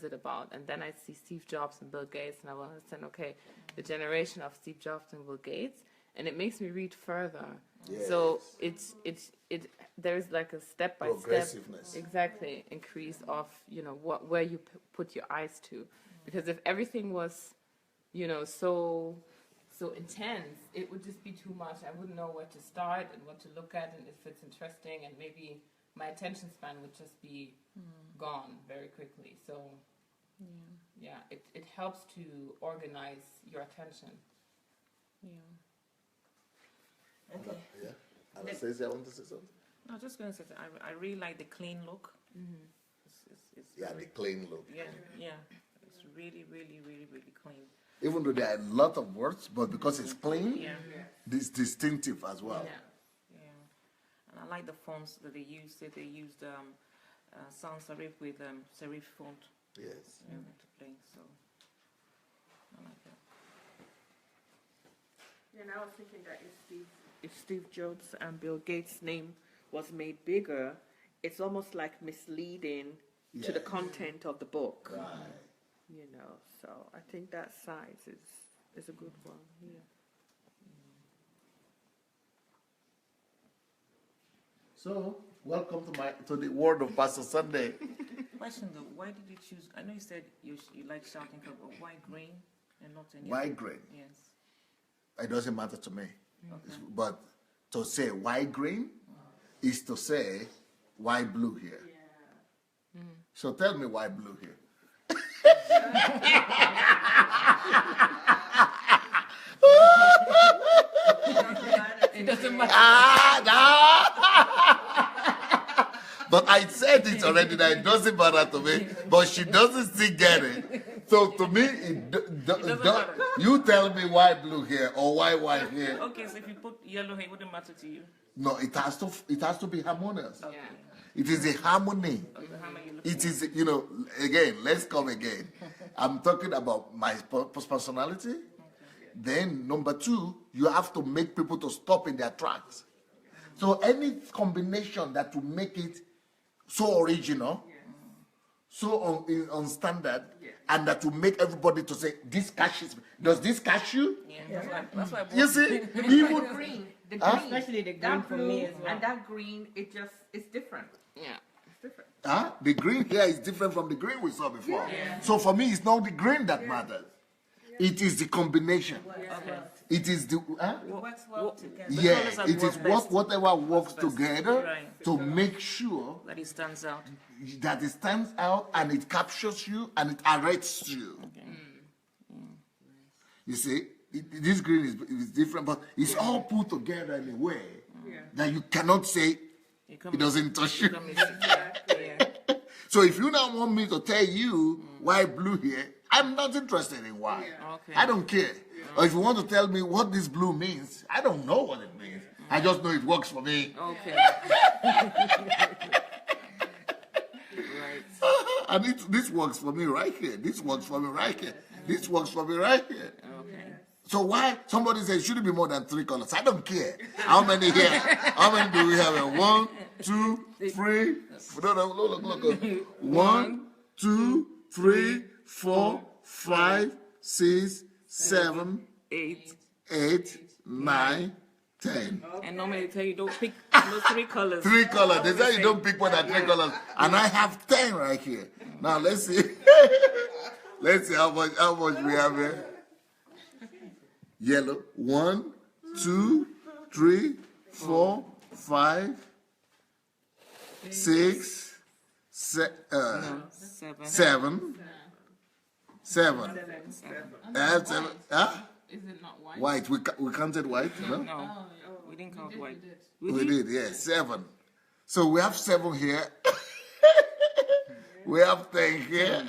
it about. And then I see Steve Jobs and Bill Gates, and I will understand, okay, the generation of Steve Jobs and Bill Gates, and it makes me read further. Yes. So there's like a step by step exactly increase of where you put your eyes to, because if everything was so intense, it would just be too much. I wouldn't know where to start and what to look at, and if it's interesting, and maybe my attention span would just be gone very quickly. So it helps to organize your attention. Okay. Yeah. Anastasia, I want to say something. No, I was just going to say that I really like the clean look. It's the clean look. Yeah. It's really, really, really, really clean. Even though there are a lot of words, but because it's clean, it's distinctive as well. Yeah. And I like the fonts that they used. They used sans serif with serif font. Yes. To play. So I like that. Yeah, and I was thinking that if Steve Jobs and Bill Gates' name was made bigger, it's almost like misleading to the content of the book. Right. So I think that size is a good one. Yeah. So, welcome to the world of Pastor Sandey. Question though, why did you choose? I know you said you like shouting color, but why green and not any? Why green? Yes. It doesn't matter to me. Okay. But to say why green is to say why blue here. Yeah. So tell me why blue here. It doesn't matter. But I said it already that it doesn't matter to me, but she doesn't still get it. So to me, you tell me why blue here or why white here. Okay, so if you put yellow here, it wouldn't matter to you. No, it has to be harmonious. Okay. It is a harmony. It is, again, let's come again. I'm talking about my personality. Okay. Then, number two, you have to make people to stop in their tracks. So any combination that will make it so original, so on standard, and that will make everybody to say, this catches me. Does this catch you? Yeah. That's why you see? Even green. The green. Especially the green for me as well. And that green, it's different. Yeah. Different. The green here is different from the green we saw before. Yeah. So for me, it's not the green that matters. It is the combination. Okay. It is the... It works well together. Yeah, it is whatever works together to make sure that it stands out. That it stands out and it captures you and it arrests you. Okay. You see, this green is different, but it's all put together in a way that you cannot say it doesn't touch you. So if you now want me to tell you why blue here, I'm not interested in why. Okay. I don't care. Or if you want to tell me what this blue means, I don't know what it means. I just know it works for me. Okay. Right. And this works for me right here. This works for me right here. This works for me right here. Okay. So why somebody says it shouldn't be more than 3 colors? I don't care. How many here? How many do we have? 1, 2, 3. Look. 1, 2, 3, 4, 5, 6, 7, 8, 9, 10. And normally they tell you don't pick those 3 colors. 3 colors. They say you don't pick more than 3 colors. And I have 10 right here. Now let's see. Let's see how much we have here. Yellow. 1, 2, 3, 4, 5, 6, 7. 7. 7. Huh? Is it not white? White. We counted white, no? No, we didn't count white. We did, yeah. 7. So we have 7 here. We have 10 here.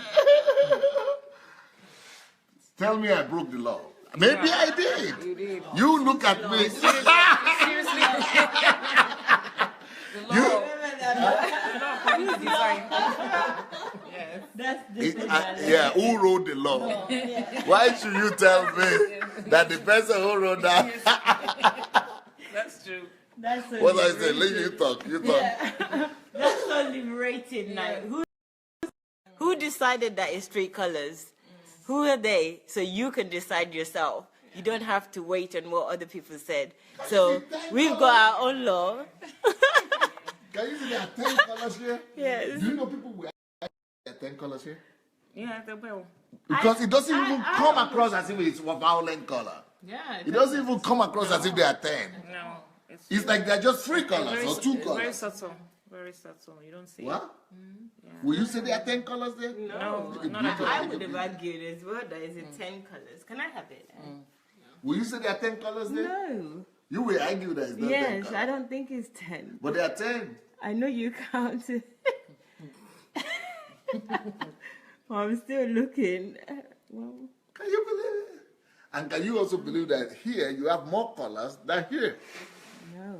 Tell me I broke the law. Maybe I did. You did. You look at me. Seriously. The law. Yes. That's the thing. Yeah, who wrote the law? Why should you tell me that the person who wrote that? That's true. That's so What I say? liberating. Let you talk. You talk. That's so liberating. Like, who decided that it's 3 colors? Who are they? So you can decide yourself. You don't have to wait on what other people said. So we've got our own law. Can you see there are 10 colors here? Yes. Do you know people wear 10 colors here? Yeah, they will. Because it doesn't even come across as if it's a violent color. Yeah. It doesn't even come across as if they are 10. No. It's like they're just 3 colors very, or 2 it's very colors. subtle. Very subtle. You don't see What? Yeah. Will you say there are 10 colors there? No, Look at not at beauty. all. I would have argued as well that it's in 10 colors. Can I have it? Will you say there are 10 colors there? No. You will argue that it's not 10 Yes, colors. I don't think it's 10. But there are 10. I know you counted. I'm still looking. Well, Can you believe it? And can you also believe that here you have more colors than here? no.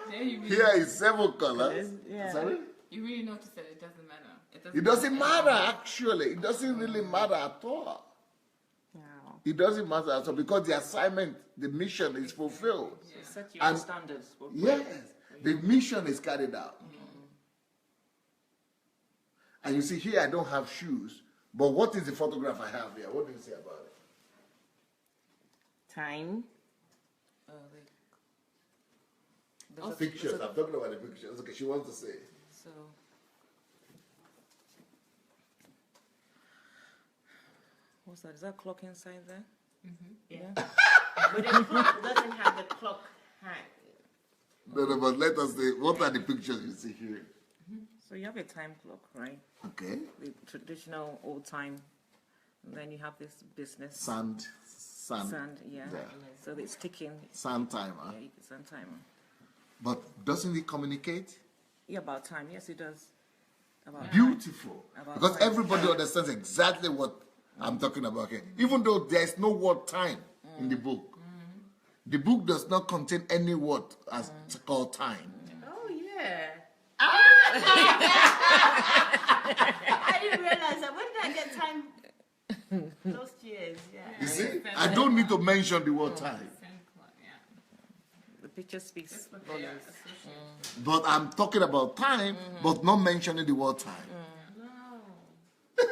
Yeah, you really, Here is 7 colors. Yeah. Sorry? you really notice that it doesn't matter. It doesn't matter, actually. It doesn't really matter at all. Wow. It doesn't matter at all because the assignment, the mission is fulfilled. Set your And- standards. For Yes, the mission is carried out. And you see, here I don't have shoes, but what is the photograph I have here? What do you say about it? Time. Pictures. I'm talking about the pictures. Okay, she wants to say. So, what's that? Is that clock inside there? Yeah. But the clock doesn't have the clock hand. No, but let us say, what are the pictures you see here? So you have a time clock, right? Okay. The traditional old time. And then you have this business Sand. sand, yeah. There. So it's ticking. Sand timer. Yeah, it's on timer. But doesn't it communicate? Yeah, about time. Yes, it does. About Beautiful. About Because time. everybody understands exactly what I'm talking about here. Even though there is no word time in the book. The book does not contain any word as called time. Oh, yeah. I didn't realize that. When did I get time? Those years, yeah. You see? I don't need to mention the word time. the picture speaks volumes. But I'm talking about time, but not mentioning the word time. I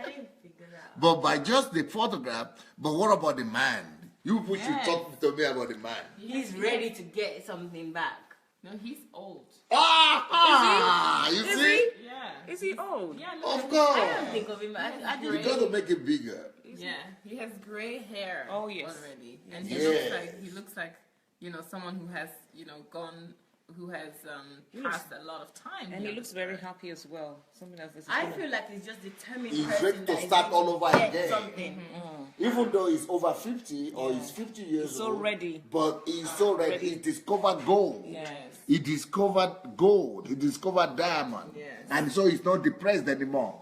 didn't figure that out. But by just the photograph, but what about the man? You people should talk to me about the man. He's ready to get something back. No, he's old. Ah! You see? Yeah. Is he old? Yeah, Of I don't course. think of him. I You just got to make it bigger. Yeah, he has gray hair. Oh, yes. Already, and Yes. he looks like someone who has who has passed a lot of time. And here. he looks very happy as well. Something like this. I feel like he's just determined. He's person ready to that is start all over get again. Something. Even though he's over 50 or he's 50 years He's so old. ready. But he's so ready. He discovered gold. Yes. He discovered gold. He discovered diamond. Yes. And so he's not depressed anymore.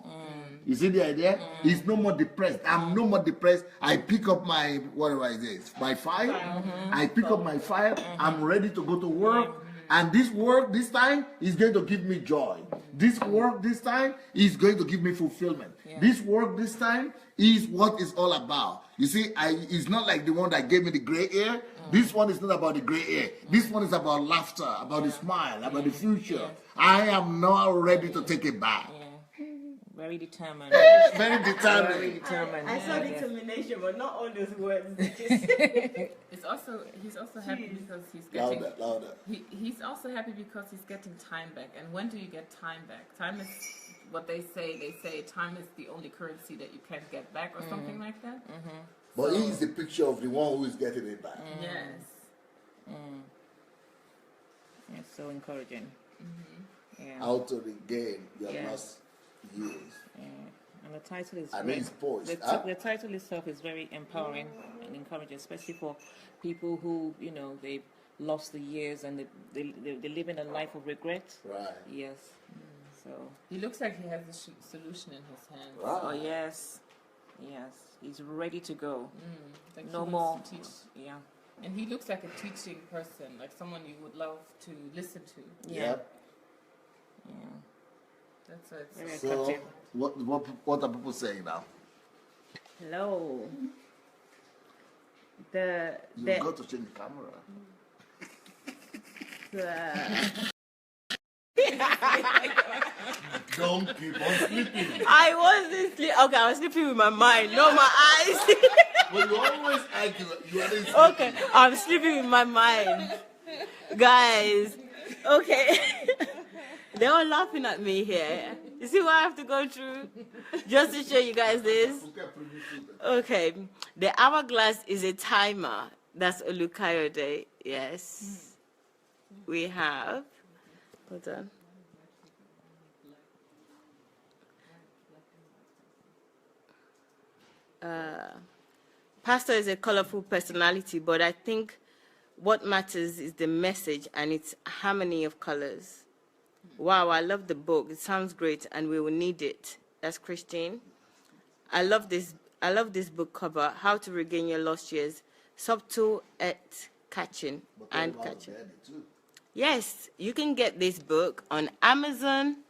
You see the idea? He's no more depressed. I'm no more depressed. I pick up my, whatever it is, my file. I pick up my file. I'm ready to go to work. And this work this time is going to give me joy. This work this time is going to give me fulfillment. This work this time is what it's all about. You see, it's not like the one that gave me the gray hair. This one is not about the gray hair. This one is about laughter, about the smile, about the future. I am now ready to take it back. Very determined. Very determined. Very determined. I saw determination, but not all those words. Just He's also happy because he's getting. Louder. He's also happy because he's getting time back. And when do you get time back? Time is what they say. They say time is the only currency that you can't get back, or something like that. But he is the picture of the one who is getting it back. Yes. It's so encouraging. Yeah. How to regain your Yeah. lost years. Yeah. And the title is. I mean, it's poised. The title itself is very empowering and encouraging, especially for people who lost the years and they're living a life of regret. Right. Yes. So. He looks like he has the solution in his hands. Wow. Oh yes, yes. He's ready to go. Like No he more. wants to teach. Yeah. And he looks like a teaching person, like someone you would love to listen to. Yeah. Yep. Yeah. That's what Very it's So, attractive. what are people saying now? Hello. You've got to change the camera. Don't keep on sleeping. I wasn't sleeping. Okay, I was sleeping with my mind, not my eyes. But you always argue. You always Okay, I'm sleeping with my mind. Guys, okay. They're all laughing at me here. You see what I have to go through? Just to show you guys this. Okay, the hourglass is a timer. That's Olukayode. Yes. We have. Hold on. Pastor is a colorful personality, but I think what matters is the message and its harmony of colors. Wow, I love the book. It sounds great, and we will need it. That's Christine. I love this book cover. How to Regain Your Lost Years. Subtle at catching and catching. Yes, you can get this book on Amazon,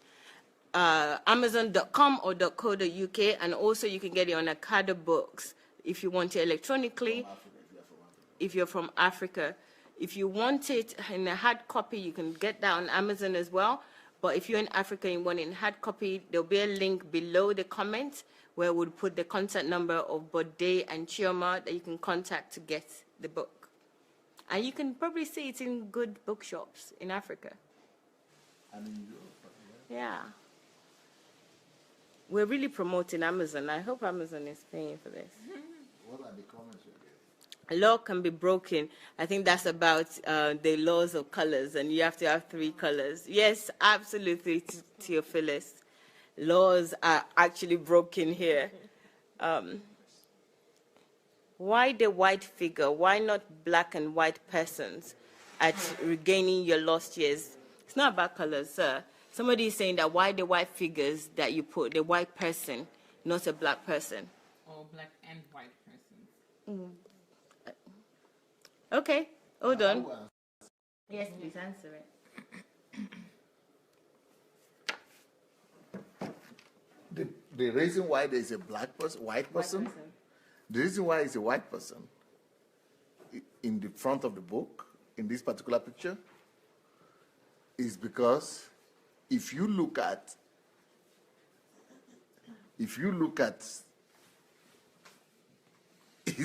Amazon.com or .co.uk, and also you can get it on Akada Books if you want it electronically. If you're from Africa, if you want it in a hard copy, you can get that on Amazon as well. But if you're in Africa and you want it in hard copy, there'll be a link below the comments where we'll put the contact number of Bode and Chioma that you can contact to get the book. And you can probably see it in good bookshops in Africa. And in Europe. Yeah. We're really promoting Amazon. I hope Amazon is paying for this. What are the comments you're getting? Law can be broken. I think that's about the laws of colors, and you have to have 3 colors. Yes, absolutely, Theophilus. Laws are actually broken here. Why the white figure? Why not black and white persons at regaining your lost years? It's not about colors, sir. Somebody is saying that why the white figures that you put, the white person, not a black person. Or black and white persons. Okay, hold on. Yes, please answer it. The reason why there is a black person, white person, the reason why it's a white person in the front of the book, in this particular picture, is because if you look at, it's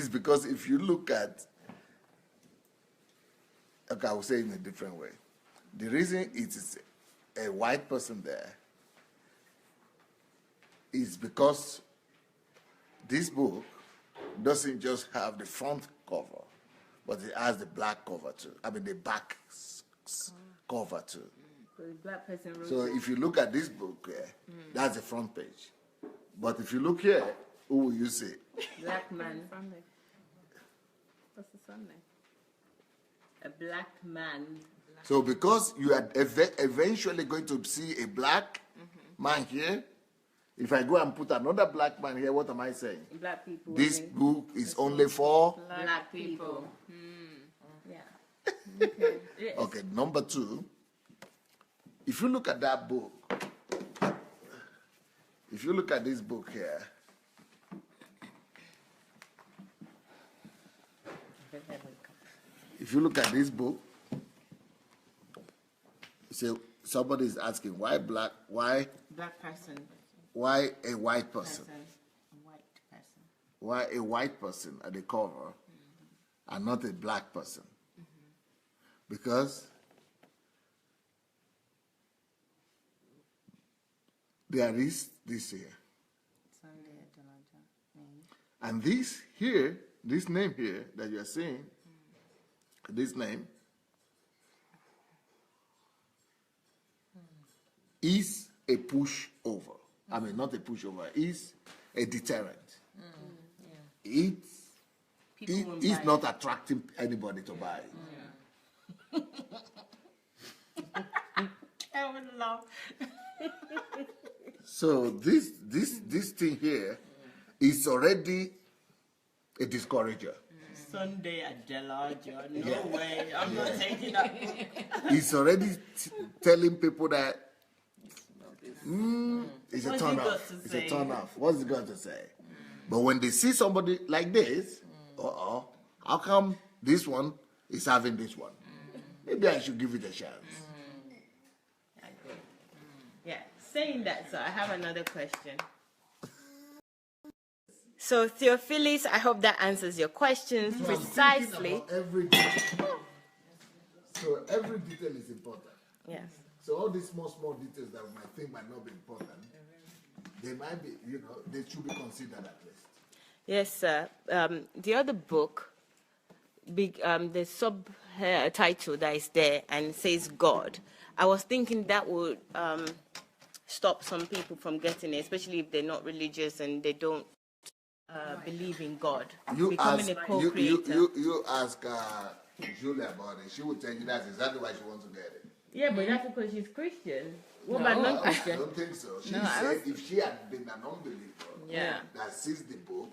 because if you look at, okay, I will say it in a different way. The reason it is a white person there is because this book doesn't just have the front cover, but it has the black cover too. I mean the back cover too. So the black person wrote So it. if you look at this book here, that's the front page. But if you look here, who will you see? Black man. Sunday. What's the Sunday? A black man. So because you are eventually going to see a black man here, if I go and put another black man here, what am I saying? Black people. This book is only for... Black people. Yeah. Okay, number 2, if you look at that book, if you look at this book here, if you look at this book, so somebody is asking why black, why person. a white person? A white person. Why a white person at the cover and not a black person? Because there is this here. Sandey, Adelaja, name. And this here, this name here that you are seeing, this name is a pushover. I mean, not a pushover, is a deterrent. It's not attracting anybody to buy. I would love. So this thing here is already a discourager. Sandey, Adelaja, no way, I'm not taking that. He's already telling people that it's a What's turn he got off. to It's say? a turn off. What's he got to say? But when they see somebody like this, how come this one is having this one? Maybe I should give it a chance. Yeah, saying that, so I have another question. So, Theophilus, I hope that answers your questions So I'm precisely. thinking about every detail. So every detail is important. Yes. So all these small details that we might think might not be important, they might be, they should be considered at least. Yes, sir. The other book, the subtitle that is there and says God, I was thinking that would stop some people from getting it, especially if they're not religious and they don't believe in God. Becoming a co-creator. You ask Julia about it. She will tell you that's exactly why she wants to get it. Yeah, but that's because she's Christian. What No. about I non-Christian? don't think so. She No, I said if she had been an unbeliever that sees the book.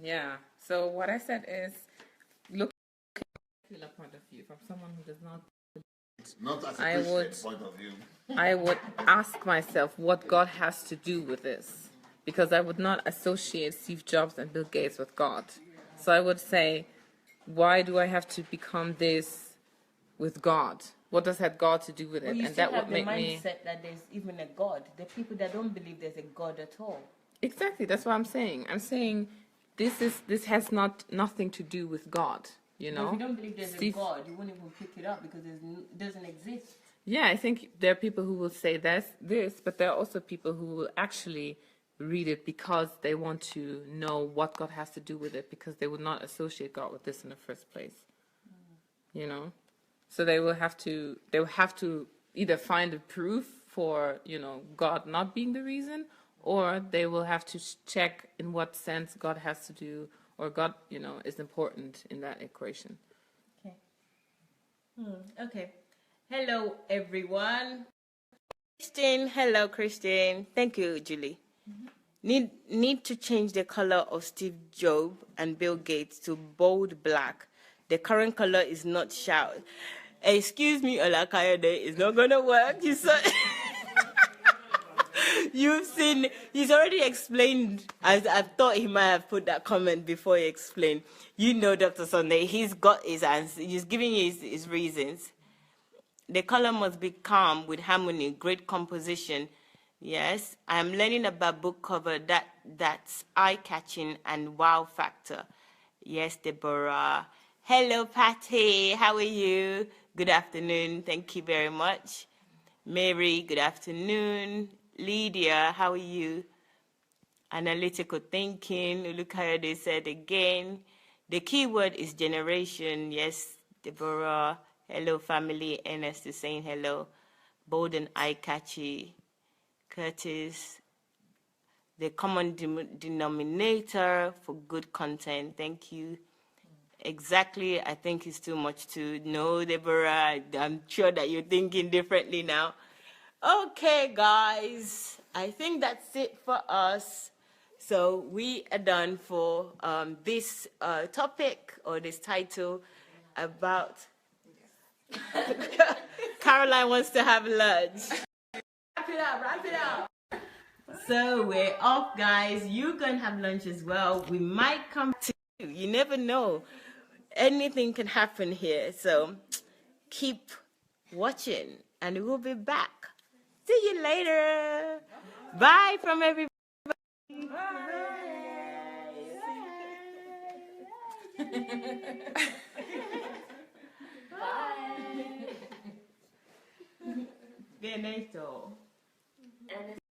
Yeah. So what I said is, look at the point of view from someone who does not. Not as a I Christian would- point of view. I would ask myself what God has to do with this, because I would not associate Steve Jobs and Bill Gates with God. So I would say, why do I have to become this with God? What does that God to do with it? Well, you And still that have would the make me mindset that there's even a God. The people that don't believe there's a God at all. exactly. That's what I'm saying. I'm saying this has nothing to do with God. You But know. if you don't believe there's Steve- a God, you won't even pick it up because it doesn't exist. Yeah, I think there are people who will say this, but there are also people who will actually read it because they want to know what God has to do with it, because they would not associate God with this in the first place. You know? So they will have to either find a proof for, God not being the reason, or they will have to check in what sense God has to do, or God, is important in that equation. Okay. Okay. Hello, everyone. Christine. Hello, Christine. Thank you, Julie. Need to change the color of Steve Jobs and Bill Gates to bold black. The current color is not shout. Excuse me, Olakayode, it's not gonna work. You said you've seen. He's already explained. I thought he might have put that comment before he explained. Dr. Sandey, he's got his answer. He's giving you his reasons. The color must be calm with harmony, great composition. Yes, I'm learning about book cover that's eye-catching and wow factor. Yes, Deborah. Hello, Patty. How are you? Good afternoon. Thank you very much. Mary, good afternoon. Lydia, how are you? Analytical thinking. Ulukayode said again. The key word is generation. Yes, Deborah. Hello, family. Ernest is saying hello. Bold and eye-catchy. Curtis. The common denominator for good content. Thank you. Exactly. I think it's too much to know, Deborah. I'm sure that you're thinking differently now. Okay, guys. I think that's it for us. So we are done for this topic or this title about... Caroline wants to have lunch. Wrap it up. So we're off, guys. You can have lunch as well. We might come to you. You never know. Anything can happen here. So keep watching and we'll be back. See you later. Bye from everybody. Bye. Bye.